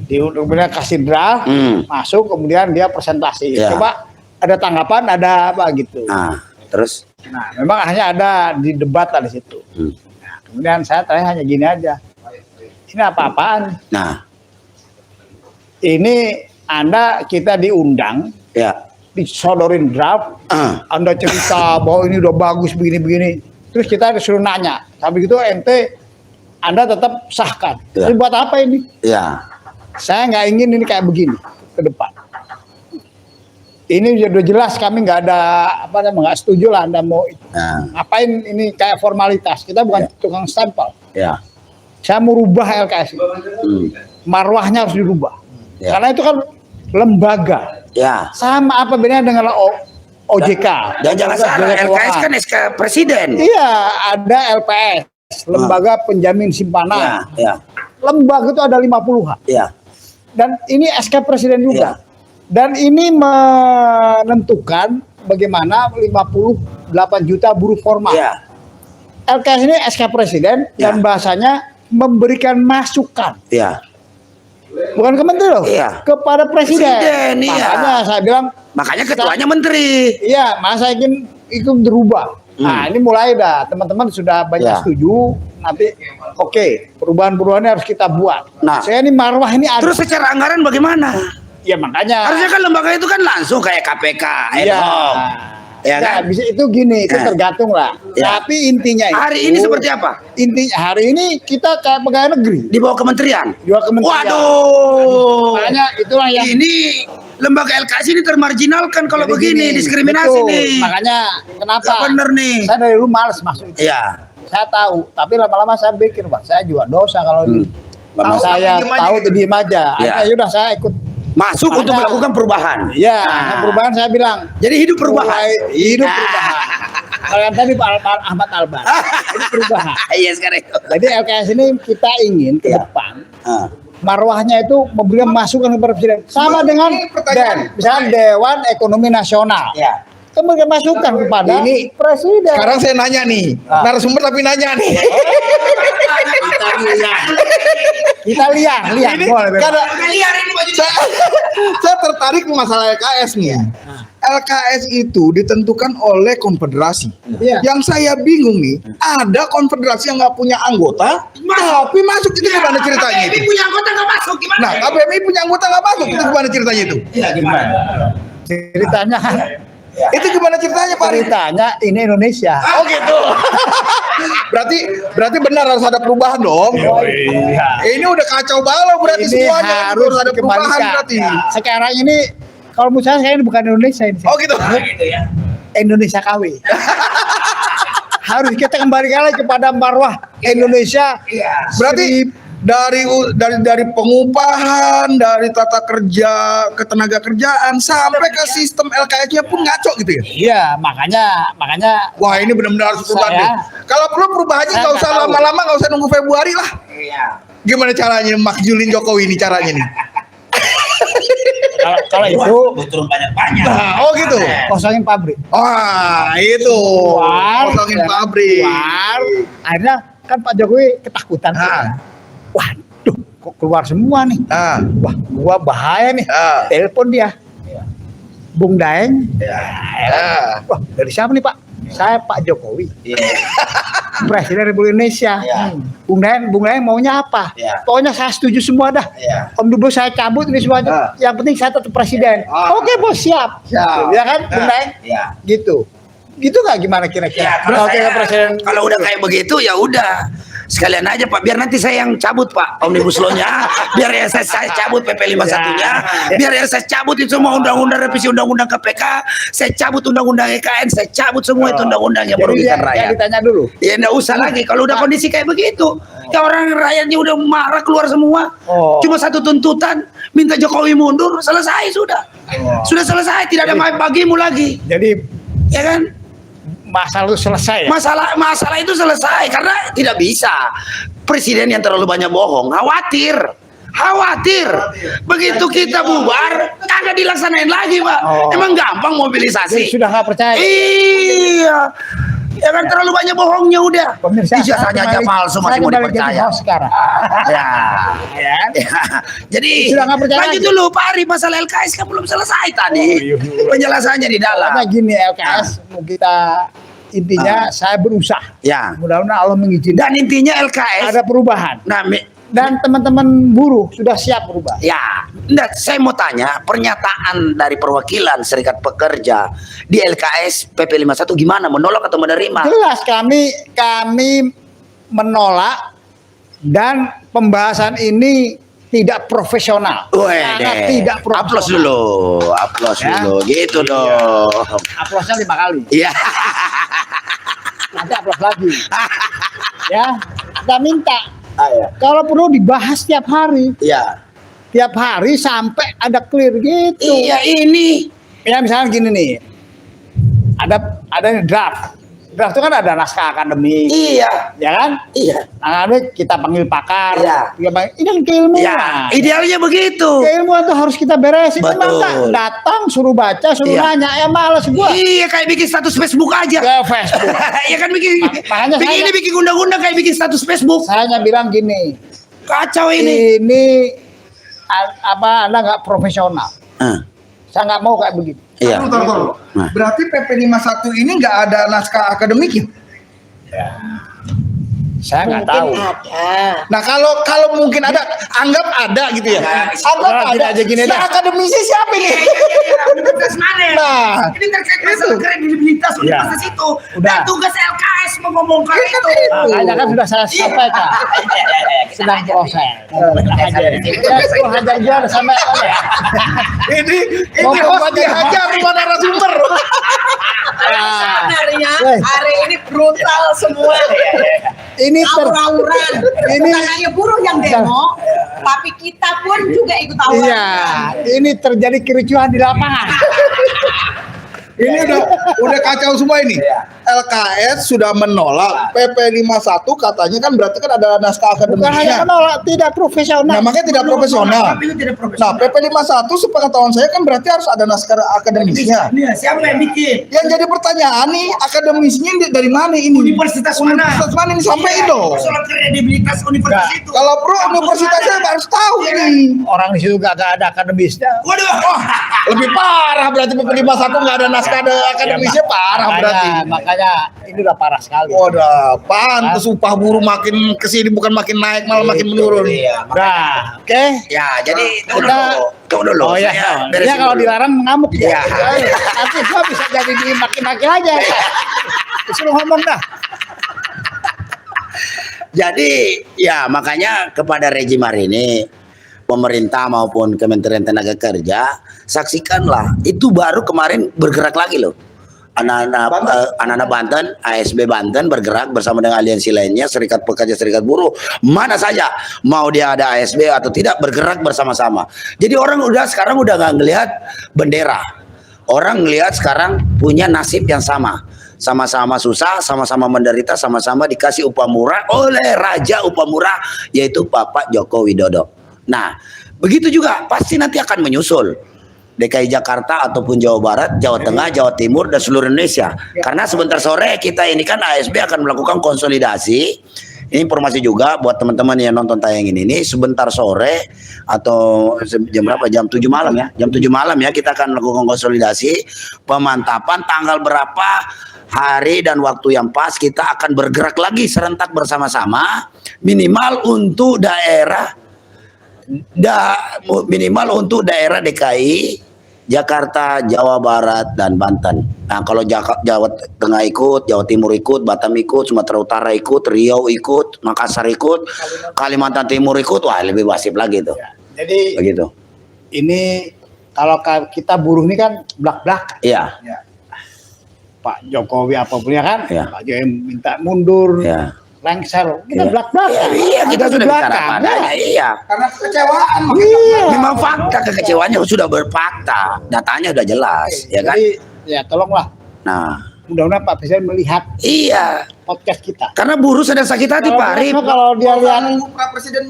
Kemudian kasih draft, masuk, kemudian dia presentasi.
Ya.
Coba ada tanggapan, ada apa gitu.
Nah, terus
Nah, memang hanya ada di debat lah di situ. Nah, kemudian saya tanya hanya gini aja. Ini apa-apaan?
nah,
Ini kita diundang,
ya.
disodorin draft,
Ah,
Anda cerita bahwa ini udah bagus begini-begini. Terus kita disuruh nanya. Tapi gitu ente Anda tetap sahkan.
Ya.
Ini buat apa ini?
ya.
Saya nggak ingin ini kayak begini ke depan. Ini udah jelas kami nggak ada apa namanya, nggak setuju lah Anda mau itu.
Nah,
Ngapain ini kayak formalitas? Kita bukan tukang stempel.
ya.
Saya mau rubah LKS. Marwahnya harus dirubah.
Ya.
Karena itu kan lembaga.
Ya.
Sama apa bedanya dengan OJK?
Dan jangan salah, LKS kan SK Presiden.
Iya, ada LPS, Lembaga Penjamin Simpanan.
Ya, ya,
Lembaga itu ada 50-an.
ya.
Dan ini SK Presiden juga.
Iya.
Dan ini menentukan bagaimana 58 juta buruh formal.
Ya.
LKS ini SK Presiden
Ya.
dan bahasanya memberikan masukan.
Ya.
Bukan ke menteri loh,
Iya.
kepada Presiden.
Presiden, iya.
Makanya saya bilang,
Makanya ketuanya menteri.
iya, masa ingin ikut berubah. Nah, ini mulai dah. Teman-teman sudah banyak
Ya.
setuju. Nanti, oke, perubahan-perubahannya harus kita buat.
Nah.
Saya ini marwah ini ada.
Terus secara anggaran bagaimana?
Ya makanya.
Harusnya kan lembaga itu kan langsung kayak KPK, ad
Iya.
hoc. Ya
Nah,
kan?
bisa itu gini, itu
Nah.
tergantung lah.
Ya.
Tapi intinya itu,
Hari ini seperti apa?
Intinya hari ini kita kayak pegawai negeri.
Di bawah kementerian.
Dua kementerian.
Waduh.
Makanya itulah yang
Ini lembaga LKS ini termarginalkan kalau
jadi
begini,
gini,
diskriminasi
betul.
nih.
Makanya kenapa?
Nggak bener nih.
Saya dari dulu males masuk itu.
Iya.
Saya tahu, tapi lama-lama saya pikir, Pak, saya juga dosa kalau ini. Kalau
Lama-
saya
diem aja
tahu
gitu.
tuh diem aja.
Ya.
Akhirnya yaudah saya ikut.
Masuk untuk
Makanya-
melakukan perubahan.
Ya,
Nah.
perubahan saya bilang.
Jadi hidup perubahan.
Mulai hidup
Nah.
perubahan. Kalau yang tadi Pak Ahmad Albar, ini perubahan.
Iya sekarang itu.
Jadi LKS ini kita ingin ke
Ya.
depan
Ah.
marwahnya itu memberikan masukan kepada presiden. Sama dengan
Ini pertanyaan.
misalnya Dewan Ekonomi Nasional.
Ya.
Itu memberikan masukan kepada
Ini
presiden.
Sekarang saya nanya nih, narasumber tapi nanya nih.
Kita lihat,
Ini
boleh, boleh.
karena saya tertarik ke masalah LKS nih. LKS itu ditentukan oleh konfederasi.
Iya.
Yang saya bingung nih, ada konfederasi yang nggak punya anggota, tapi masuk itu gimana ceritanya itu?
punya anggota nggak masuk gimana?
Nah, KPMI punya anggota nggak masuk, itu gimana ceritanya itu?
Iya gimana?
Ceritanya
Itu gimana ceritanya Pak?
ceritanya ini Indonesia.
Oh gitu. berarti benar harus ada perubahan dong. Ini udah kacau balau berarti
Ini
semuanya
harus
ada perubahan
dikembalikan.
berarti.
Sekarang ini kalau menurut saya ini bukan Indonesia ini.
Oh gitu.
Gitu ya.
Indonesia KW. Harus kita kembalikan lagi kepada marwah Indonesia.
Berarti dari pengupahan, dari tata kerja, ketenaga kerjaan sampai ke sistem LKS-nya pun ngaco gitu ya.
Iya, makanya
Wah, ini benar-benar harus perubahan
Saya-
deh. Kalau perlu perubahannya
Saya
nggak usah
nggak tahu.
lama-lama, nggak usah nunggu Februari lah.
Iya.
Gimana caranya makjulin Jokowi ini caranya nih?
kalau itu
Turun banyak-banyak.
Nah, oh gitu.
kosongin pabrik.
Wah, itu.
Keluar,
Kosongin
ya,
pabrik.
keluar. Akhirnya kan Pak Jokowi ketakutan. Waduh, kok keluar semua nih.
Ah,
Wah, gua bahaya nih.
ah,
Telepon dia. Bung Daeng.
ah.
Wah, dari siapa nih Pak? Saya Pak Jokowi,
Iya.
Presiden Republik Indonesia.
Iya.
Bung Daeng maunya apa?
Iya.
Pokoknya saya setuju semua dah.
Iya.
Omnibus saya cabut ini semuanya. Yang penting saya tetap presiden.
Ah.
Oke bos, siap.
Siap.
Ya kan, Bung Daeng?
Iya.
Gitu. Gitu nggak gimana kira-kira?
Ya, kalau
kita presiden.
kalau udah kayak begitu ya udah sekalian aja Pak, biar nanti saya yang cabut Pak Omnibus Law-nya, biar ya saya cabut PP 51-nya, biar ya saya cabut itu semua undang-undang revisi undang-undang KPK, saya cabut undang-undang EKN, saya cabut semua itu undang-undang yang
Jadi
merugikan
dia
rakyat.
ditanya dulu.
Ya enggak usah lagi kalau udah kondisi kayak begitu. Ya orang rakyatnya udah marah keluar semua.
Oh.
Cuma satu tuntutan, minta Jokowi mundur, selesai sudah. Sudah selesai, tidak ada main bagimu lagi.
Jadi
Ya kan?
masalah itu selesai. Ya?
Masalah itu selesai karena tidak bisa presiden yang terlalu banyak bohong. Khawatir khawatir. Begitu kita bubar, kagak dilaksanain lagi, Pak.
Oh.
Emang gampang
Jadi
mobilisasi.
sudah nggak percaya.
Iya. Ya kan terlalu banyak bohongnya udah.
Pemirsa,
Ijazahnya aja palsu masih mau dipercaya.
sekarang.
Ya.
Ya.
Ya. Jadi
Sudah nggak percaya
lanjut
lagi?
dulu Pak Ari, masalah LKS kan belum selesai tadi. Penjelasannya di dalam.
Karena gini LKS mau kita intinya saya berusaha.
Ya.
Mudah-mudahan Allah mengizinkan
Dan intinya LKS
ada perubahan.
nah,
Dan teman-teman buruh sudah siap berubah.
ya, enggak, saya mau tanya pernyataan dari perwakilan Serikat Pekerja di LKS PP 51 gimana? Menolak atau menerima?
Jelas kami menolak dan pembahasan ini tidak profesional. Sangat tidak profesional.
Aplos dulu, aplos
Ya.
dulu, gitu dong.
Aplosnya 5 kali.
Iya.
Nanti aplos lagi. Ya, kita minta
Iya.
kalau perlu dibahas tiap hari.
Iya.
Tiap hari sampai ada clear gitu.
Iya ini.
Ya misalnya gini nih. Ada draft. Draft itu kan ada naskah akademik,
Iya.
ya kan?
Iya.
Akademik kita panggil pakar.
Iya.
Ini kan keilmuan.
Ya, idealnya begitu.
Keilmuan tuh harus kita beresin.
Betul.
Memang datang suruh baca, suruh
Iya.
nanya, ya males gua.
Iya, kayak bikin status Facebook aja.
Ke Facebook.
Ya kan bikin
Makanya
bikin
saya-
ini bikin undang-undang kayak bikin status Facebook.
Saya hanya bilang gini,
Kacau ini.
Anda nggak profesional. Saya nggak mau kayak begitu.
Iya.
Taruh.
Nah.
Berarti PP 51 ini nggak ada naskah akademiknya.
Saya nggak tahu.
Ada.
Nah kalau mungkin ada, anggap ada gitu ya. Anggap
Nah,
ada.
aja gini
Nah,
dah.
akademisi siapa ini?
Universitas mana?
Nah,
Ini terkait masalah kredibilitas universitas itu. Dan
Udah.
tugas LKS mengomongkan itu.
Makanya kan sudah saya sampaikan. Sedang proses. Hajar. Ya, hajar gua ada sampai
ini
Mau
host
membuat
dihajar sama narasumber.
Sebenarnya
Weh.
hari ini brutal semua.
Ini
Aur-auran.
ini-
Bukan hanya buruh yang demo, tapi kita pun juga ikut auran.
iya, ini terjadi kericuhan di lapangan.
Ini udah kacau semua ini. LKS sudah menolak PP 51 katanya kan berarti kan ada naskah
Bukan hanya
akademiknya.
menolak, tidak profesional.
Nah, makanya tidak profesional.
Tapi itu tidak
Nah,
profesional.
PP 51 sepengetahuan saya kan berarti harus ada naskah akademisnya.
Ini siapa yang bikin?
Yang jadi pertanyaan nih, akademisnya dari mana ini?
Universitas mana?
Universitas mana ini sampai dong.
Persoalan kredibilitas universitas
Enggak.
itu.
Kalau pro universitasnya harus tahu ini.
Orang di situ gak ada akademisnya.
Waduh.
Lebih parah berarti PP 51 nggak ada naskah ada akademisnya parah berarti.
Makanya ini udah parah sekali.
Waduh, pantes upah buruh makin kesini bukan makin naik malah makin menurun.
Iya.
Nah, oke.
Ya, jadi tunggu
Kita-
dulu. Tunggu dulu.
Oh ya,
Saya
dia
beresin
kalau
dulu.
dilarang ngamuk
Iya.
ya. Nanti gua bisa jadi dimaki-maki aja. Disuruh ngomong dah.
Jadi ya makanya kepada rejim hari ini pemerintah maupun Kementerian Tenaga Kerja saksikanlah itu baru kemarin bergerak lagi loh. Anak-anak Banten, ASB Banten bergerak bersama dengan aliansi lainnya, Serikat Pekerja, Serikat Buruh, mana saja mau dia ada ASB atau tidak bergerak bersama-sama. Jadi orang sekarang udah nggak ngelihat bendera, orang ngelihat sekarang punya nasib yang sama. Sama-sama susah, sama-sama menderita, sama-sama dikasih upah murah oleh Raja Upah Murah yaitu Bapak Joko Widodo. Nah, begitu juga pasti nanti akan menyusul DKI Jakarta ataupun Jawa Barat, Jawa Tengah, Jawa Timur dan seluruh Indonesia. Karena sebentar sore kita ini kan ASB akan melakukan konsolidasi. Ini informasi juga buat teman-teman yang nonton tayangan ini, sebentar sore atau jam berapa? Jam 7 malam ya. Jam 7 malam ya kita akan melakukan konsolidasi, pemantapan tanggal berapa, hari dan waktu yang pas kita akan bergerak lagi serentak bersama-sama minimal untuk daerah minimal untuk daerah DKI, Jakarta, Jawa Barat, dan Banten. Nah, kalau Jawa Tengah ikut, Jawa Timur ikut, Batam ikut, Sumatera Utara ikut, Riau ikut, Makassar ikut, Kalimantan Timur ikut, wah lebih wasip lagi tuh.
Jadi
Begitu.
ini kalau kita buruh ini kan belak-belak.
Iya.
Pak Jokowi apapun ya kan,
Iya.
Pak Jokowi minta mundur,
Iya.
lengser, kita
Iya.
belak-belakan.
Iya, kita
Ada di
sudah bicara
belakang,
padanya.
ya.
Iya.
Karena kekecewaan.
Iya.
Memang fakta kekecewaannya sudah berfakta, datanya sudah jelas, ya kan?
Jadi ya tolonglah,
Nah,
mudah-mudahan Pak Presiden melihat
iya.
podcast kita.
Karena buruh sedang sakit hati Pak Arif.
Kalau dia lihat
nunggu Pak Presiden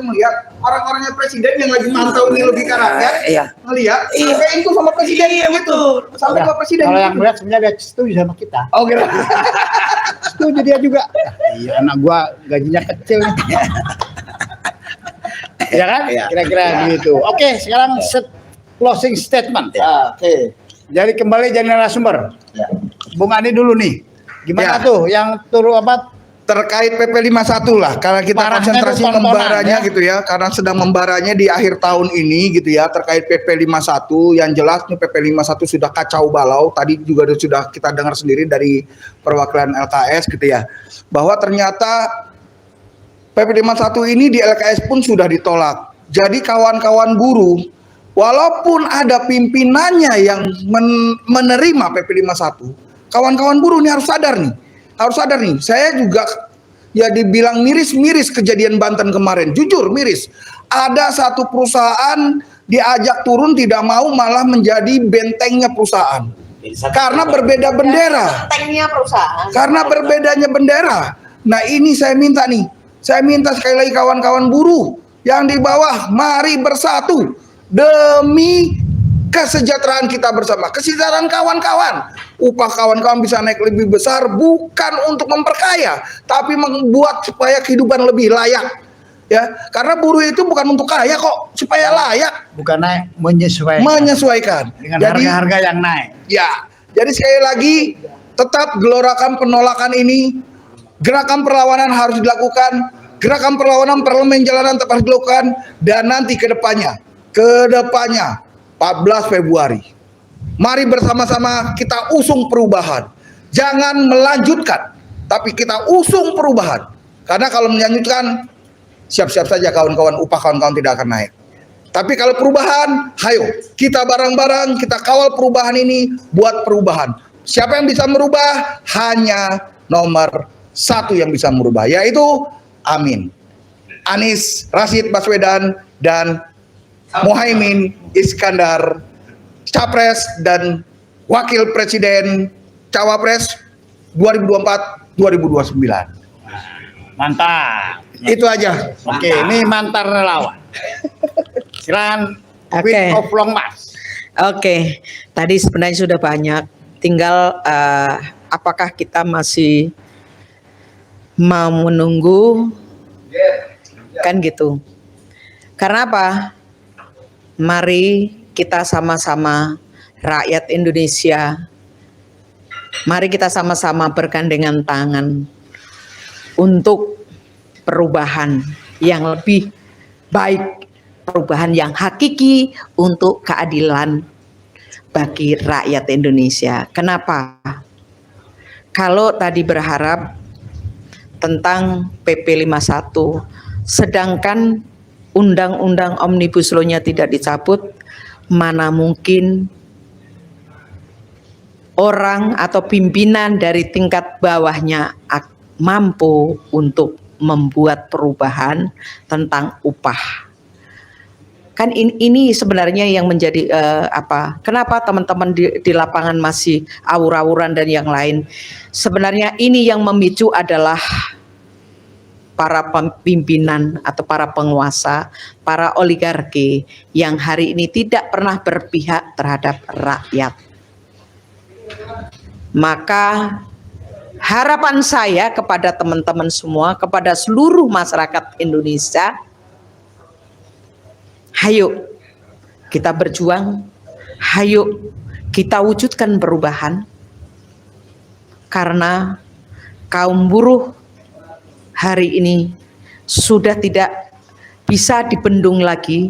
melihat orang-orangnya presiden yang lagi mantau nih logika rakyat,
Iya.
ngelihat,
Iya.
sampai itu sama presiden,
Iya, betul.
sampai Pak Presiden.
kalau yang melihat sebenarnya dia setuju sama kita.
Oh gitu.
Setuju dia juga. Iya, anak gua gajinya kecil nih. Ya kan?
Iya.
Kira-kira gitu. Oke, sekarang closing statement.
Oke.
Jadi kembali jadi narasumber.
Ya.
Bung Ani dulu nih. Gimana
Ya.
tuh yang turun apa?
Terkait PP 51 lah, karena kita
Parahnya
konsentrasi
tuh tontonan,
membaranya
ya.
gitu ya, karena sedang membaranya di akhir tahun ini gitu ya, terkait PP 51, yang jelas nih PP 51 sudah kacau balau, tadi juga sudah kita dengar sendiri dari perwakilan LKS gitu ya, bahwa ternyata PP 51 ini di LKS pun sudah ditolak. Jadi kawan-kawan buruh, walaupun ada pimpinannya yang menerima PP 51, kawan-kawan buruh ini harus sadar nih. Harus sadar nih, saya juga ya dibilang miris-miris kejadian Banten kemarin. Jujur miris. Ada satu perusahaan diajak turun tidak mau, malah menjadi bentengnya perusahaan. Karena berbeda bendera.
Bentengnya perusahaan.
Karena berbedanya bendera. Nah ini saya minta nih. Saya minta sekali lagi kawan-kawan buruh yang di bawah, mari bersatu demi kesejahteraan kita bersama, kesejahteraan kawan-kawan. Upah kawan-kawan bisa naik lebih besar, bukan untuk memperkaya, tapi membuat supaya kehidupan lebih layak. Ya, karena buruh itu bukan untuk kaya kok, supaya layak,
Bukan naik, menyesuaikan.
menyesuaikan.
Dengan
Jadi,
harga-harga yang naik.
ya, jadi sekali lagi tetap gelorakan penolakan ini, gerakan perlawanan harus dilakukan, gerakan perlawanan parlemen jalanan tetap harus dilakukan, dan nanti ke depannya 14 Februari. Mari bersama-sama kita usung perubahan. Jangan melanjutkan, tapi kita usung perubahan. Karena kalau melanjutkan, siap-siap saja kawan-kawan, upah kawan-kawan tidak akan naik. Tapi kalau perubahan, ayo kita bareng-bareng, kita kawal perubahan ini, buat perubahan. Siapa yang bisa merubah? Hanya nomor 1 yang bisa merubah, yaitu Amin, Anies Rashid Baswedan, dan Muhaimin Iskandar, Capres dan Wakil Presiden Cawapres 2024-2029.
Mantap.
Itu aja.
Oke, ini mantan relawan. Silakan.
Oke.
Queen of Long March.
Oke, tadi sebenarnya sudah banyak. Tinggal apakah kita masih mau menunggu? Kan gitu. Karena apa? Mari kita sama-sama rakyat Indonesia. Mari kita sama-sama bergandengan tangan untuk perubahan yang lebih baik, perubahan yang hakiki untuk keadilan bagi rakyat Indonesia. Kenapa? Kalau tadi berharap tentang PP 51, sedangkan Undang-Undang Omnibus Law-nya tidak dicabut, mana mungkin orang atau pimpinan dari tingkat bawahnya mampu untuk membuat perubahan tentang upah. Kan ini sebenarnya yang menjadi kenapa teman-teman di lapangan masih awur-awuran dan yang lain. Sebenarnya ini yang memicu adalah para pimpinan atau para penguasa, para oligarki yang hari ini tidak pernah berpihak terhadap rakyat. Maka harapan saya kepada teman-teman semua, kepada seluruh masyarakat Indonesia, hayo kita berjuang, hayo kita wujudkan perubahan, karena kaum buruh hari ini sudah tidak bisa dibendung lagi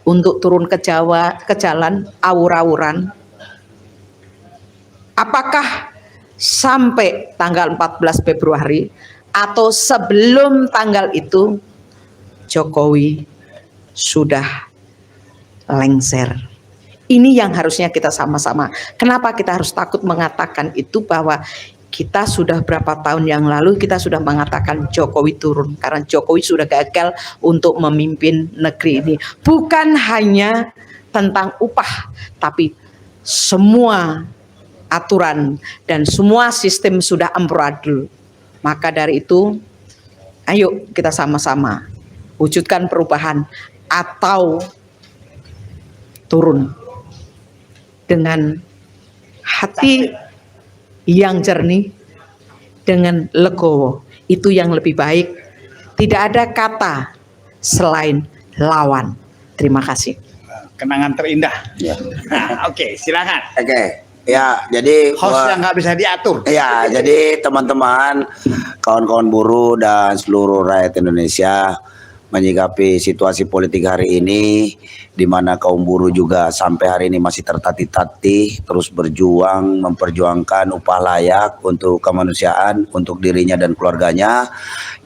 untuk turun ke jalan awur-awuran. Apakah sampai tanggal 14 Februari atau sebelum tanggal itu Jokowi sudah lengser? Ini yang harusnya kita sama-sama. Kenapa kita harus takut mengatakan itu, bahwa kita sudah berapa tahun yang lalu kita sudah mengatakan Jokowi turun karena Jokowi sudah gagal untuk memimpin negeri ini. Bukan hanya tentang upah, tapi semua aturan dan semua sistem sudah amburadul. Maka dari itu, ayo kita sama-sama wujudkan perubahan atau turun dengan hati yang jernih, dengan legowo. Itu yang lebih baik. Tidak ada kata selain lawan. Terima kasih.
Kenangan terindah.
Ya.
Nah, oke, silakan.
Oke. Ya, jadi
Host yang nggak bisa diatur.
ya, jadi teman-teman, kawan-kawan buruh dan seluruh rakyat Indonesia menyikapi situasi politik hari ini, di mana kaum buruh juga sampai hari ini masih tertatih-tatih, terus berjuang, memperjuangkan upah layak untuk kemanusiaan, untuk dirinya dan keluarganya,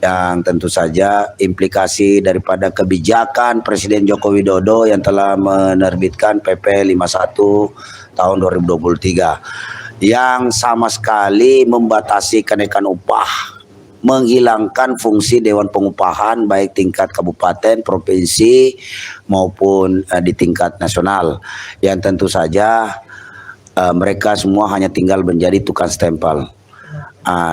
yang tentu saja implikasi daripada kebijakan Presiden Joko Widodo yang telah menerbitkan PP 51 tahun 2023, yang sama sekali membatasi kenaikan upah, menghilangkan fungsi Dewan Pengupahan baik tingkat kabupaten, provinsi maupun di tingkat nasional, yang tentu saja mereka semua hanya tinggal menjadi tukang stempel.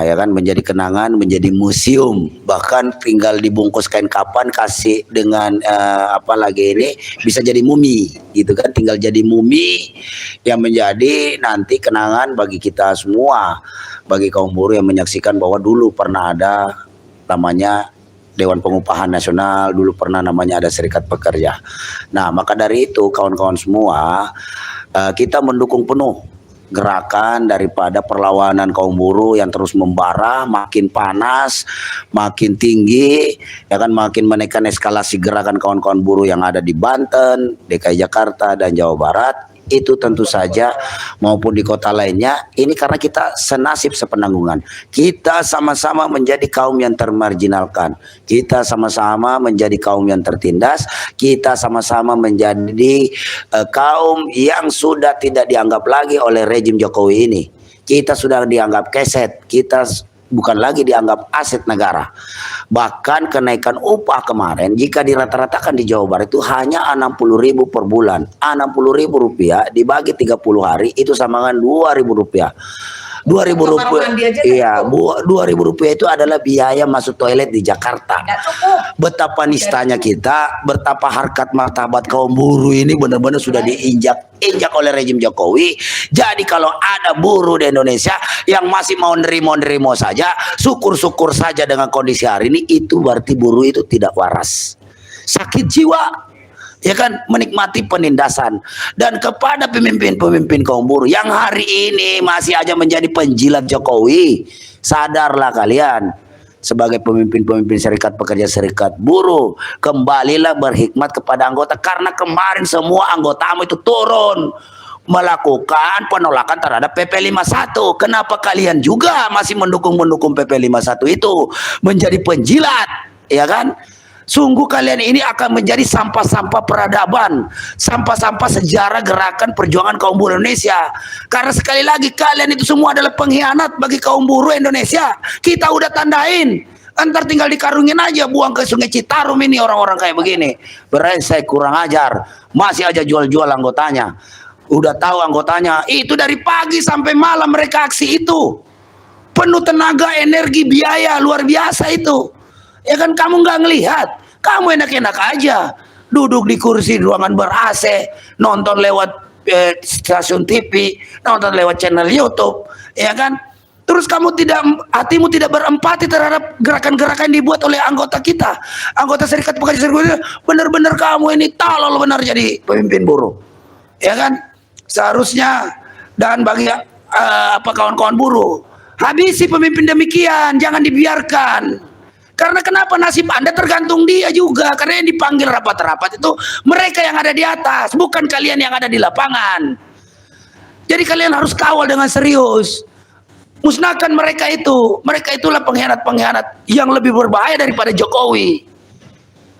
Ya kan, menjadi kenangan, menjadi museum, bahkan tinggal dibungkus kain kapan, kasih dengan apa lagi ini, bisa jadi mumi gitu kan, tinggal jadi mumi yang menjadi nanti kenangan bagi kita semua, bagi kaum buruh yang menyaksikan bahwa dulu pernah ada namanya Dewan Pengupahan Nasional, dulu pernah namanya ada Serikat Pekerja. Nah, maka dari itu kawan-kawan semua, kita mendukung penuh gerakan daripada perlawanan kaum buruh yang terus membara, makin panas, makin tinggi, ya kan, makin menaikkan eskalasi gerakan kawan-kawan buruh yang ada di Banten, DKI Jakarta dan Jawa Barat. Itu tentu saja maupun di kota lainnya, ini karena kita senasib sepenanggungan. Kita sama-sama menjadi kaum yang termarginalkan, kita sama-sama menjadi kaum yang tertindas, kita sama-sama menjadi kaum yang sudah tidak dianggap lagi oleh rejim Jokowi ini. Kita sudah dianggap keset, kita bukan lagi dianggap aset negara. Bahkan kenaikan upah kemarin jika dirata-ratakan di Jawa Barat itu hanya 60.000 per bulan. 60.000 rupiah dibagi 30 hari itu sama dengan 2.000 rupiah. 2.000 rupiah, iya, 2.000 rupiah itu adalah biaya masuk toilet di Jakarta. Betapa nistanya kita, betapa harkat martabat kaum buruh ini benar-benar sudah diinjak oleh rejim Jokowi. Jadi kalau ada buruh di Indonesia yang masih mau nerimo saja, syukur-syukur saja dengan kondisi hari ini, itu berarti buruh itu tidak waras, sakit jiwa, ya kan, menikmati penindasan. Dan kepada pemimpin-pemimpin kaum buruh yang hari ini masih aja menjadi penjilat Jokowi, sadarlah kalian sebagai pemimpin-pemimpin serikat pekerja, serikat buruh, kembalilah berhikmat kepada anggota, karena kemarin semua anggotamu itu turun melakukan penolakan terhadap PP 51. Kenapa kalian juga masih mendukung PP 51 itu menjadi penjilat, ya kan? Sungguh kalian ini akan menjadi sampah-sampah peradaban, sampah-sampah sejarah gerakan perjuangan kaum buruh Indonesia. Karena sekali lagi kalian itu semua adalah pengkhianat bagi kaum buruh Indonesia. Kita udah tandain, antar tinggal dikarungin aja, buang ke Sungai Citarum ini orang-orang kayak begini. Beresek, kurang ajar, masih aja jual-jual anggotanya. Udah tahu anggotanya, itu dari pagi sampai malam mereka aksi itu. Penuh tenaga, energi, biaya, luar biasa itu. Ya kan, kamu nggak ngelihat, kamu enak-enak aja duduk di kursi ruangan ber-AC, nonton lewat stasiun TV, nonton lewat channel YouTube, ya kan? Terus kamu hatimu tidak berempati terhadap gerakan-gerakan yang dibuat oleh anggota kita, anggota serikat pekerja, benar-benar kamu ini tolol benar jadi pemimpin buruh, ya kan? Seharusnya, dan bagi kawan-kawan buruh, habisi pemimpin demikian, jangan dibiarkan. Karena kenapa, nasib Anda tergantung dia juga. Karena yang dipanggil rapat-rapat itu mereka yang ada di atas, bukan kalian yang ada di lapangan. Jadi kalian harus kawal dengan serius. Musnahkan mereka itu. Mereka itulah pengkhianat-pengkhianat yang lebih berbahaya daripada Jokowi.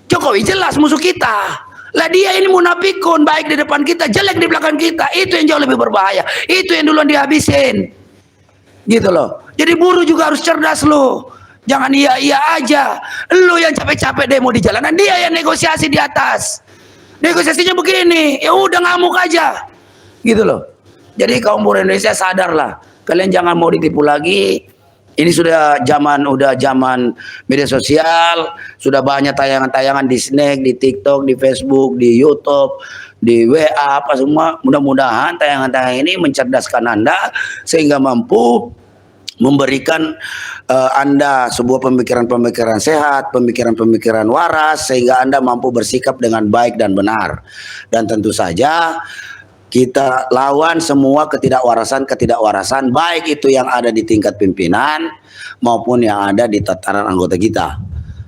Jokowi jelas musuh kita. Lah dia ini munafikun, baik di depan kita, jelek di belakang kita. Itu yang jauh lebih berbahaya. Itu yang duluan dihabisin. Gitu loh. Jadi buruh juga harus cerdas loh. Jangan iya-iya aja. Lu yang capek-capek demo di jalanan, dia yang negosiasi di atas. Negosiasinya begini, ya udah ngamuk aja. Gitu loh. Jadi kaum buruh Indonesia sadarlah, kalian jangan mau ditipu lagi. Ini sudah zaman media sosial, sudah banyak tayangan-tayangan di Snack, di TikTok, di Facebook, di YouTube, di WA, apa semua. Mudah-mudahan tayangan-tayangan ini mencerdaskan Anda sehingga mampu memberikan Anda sebuah pemikiran-pemikiran sehat, pemikiran-pemikiran waras, sehingga Anda mampu bersikap dengan baik dan benar. Dan tentu saja kita lawan semua ketidakwarasan, baik itu yang ada di tingkat pimpinan maupun yang ada di tataran anggota kita.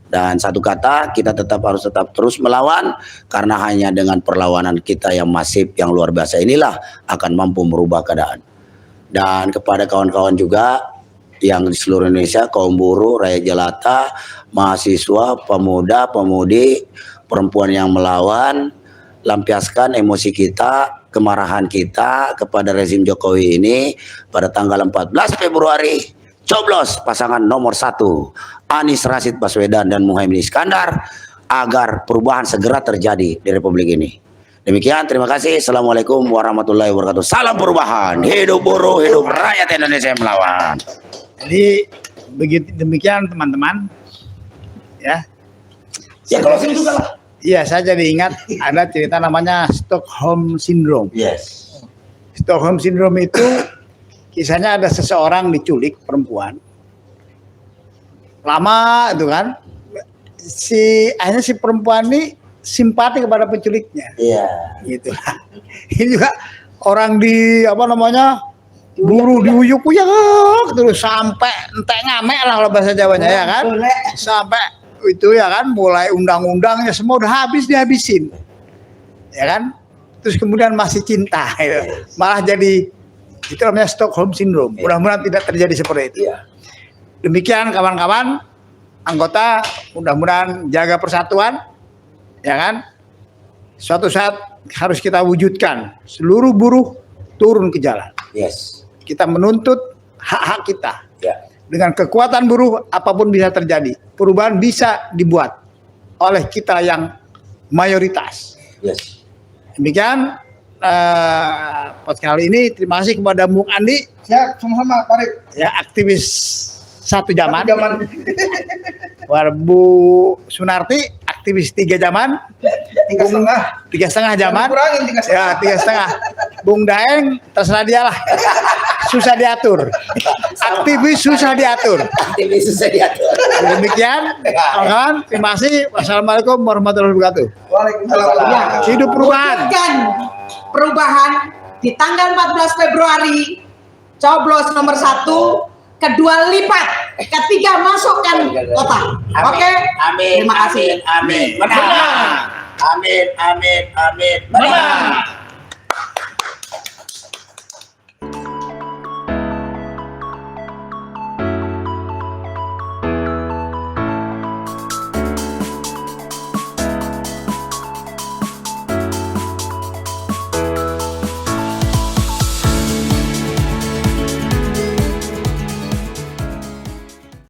Dan satu kata, kita harus terus melawan, karena hanya dengan perlawanan kita yang masif, yang luar biasa inilah akan mampu merubah keadaan. Dan kepada kawan-kawan juga yang di seluruh Indonesia, kaum buruh, rakyat jelata, mahasiswa, pemuda, pemudi, perempuan yang melawan, lampiaskan emosi kita, kemarahan kita kepada rezim Jokowi ini pada tanggal 14 Februari. Coblos pasangan nomor 1 Anies Rashid Baswedan dan Muhaimin Iskandar agar perubahan segera terjadi di Republik ini. Demikian, terima kasih. Assalamualaikum warahmatullahi wabarakatuh. Salam perubahan. Hidup buruh, hidup rakyat Indonesia yang melawan.
Jadi begitu, demikian teman-teman. Ya.
Ya closing juga lah.
Iya, saya jadi ingat ada cerita namanya Stockholm Syndrome.
Yes.
Stockholm Syndrome itu kisahnya ada seseorang diculik, perempuan. Lama itu kan. Akhirnya si perempuan ini simpati kepada penculiknya.
Iya.
Gitu. Ini juga orang di buru diuyuk-uyuk terus sampai entek ngamek lah kalau bahasa Jawanya, ya kan. Sampai itu ya kan, mulai undang-undangnya semua udah habis, dihabisin, ya kan. Terus kemudian masih cinta, gitu. Malah jadi itu namanya Stockholm Syndrome. Mudah-mudahan tidak terjadi seperti itu. Demikian kawan-kawan anggota, mudah-mudahan jaga persatuan, ya kan. Suatu saat harus kita wujudkan, seluruh buruh turun ke jalan.
Yes.
Kita menuntut hak-hak kita.
Ya.
Dengan kekuatan buruh, apapun bisa terjadi. Perubahan bisa dibuat oleh kita yang mayoritas.
Yes.
Demikian podcast kali ini. Terima kasih kepada Bung Andi.
Siap, sama-sama, Tarik.
Ya, aktivis satu zaman. Bu Sunarti, aktivis 3 zaman. 3,5 zaman.
Kurangin 3,5.
Ya, 3,5. Bung Daeng, terserah dia lah. Susah diatur. Aktivis susah diatur.
Aktivis susah diatur.
Demikian, kawan-kawan. Terima kasih. Wassalamualaikum warahmatullahi wabarakatuh.
Waalaikumsalam.
Hidup perubahan.
Wujudkan perubahan di tanggal 14 Februari. Coblos nomor 1, kedua lipat, ketiga masukkan kotak. Oke?
Amin.
Terima kasih.
Amin. Benar. Amin. Benar.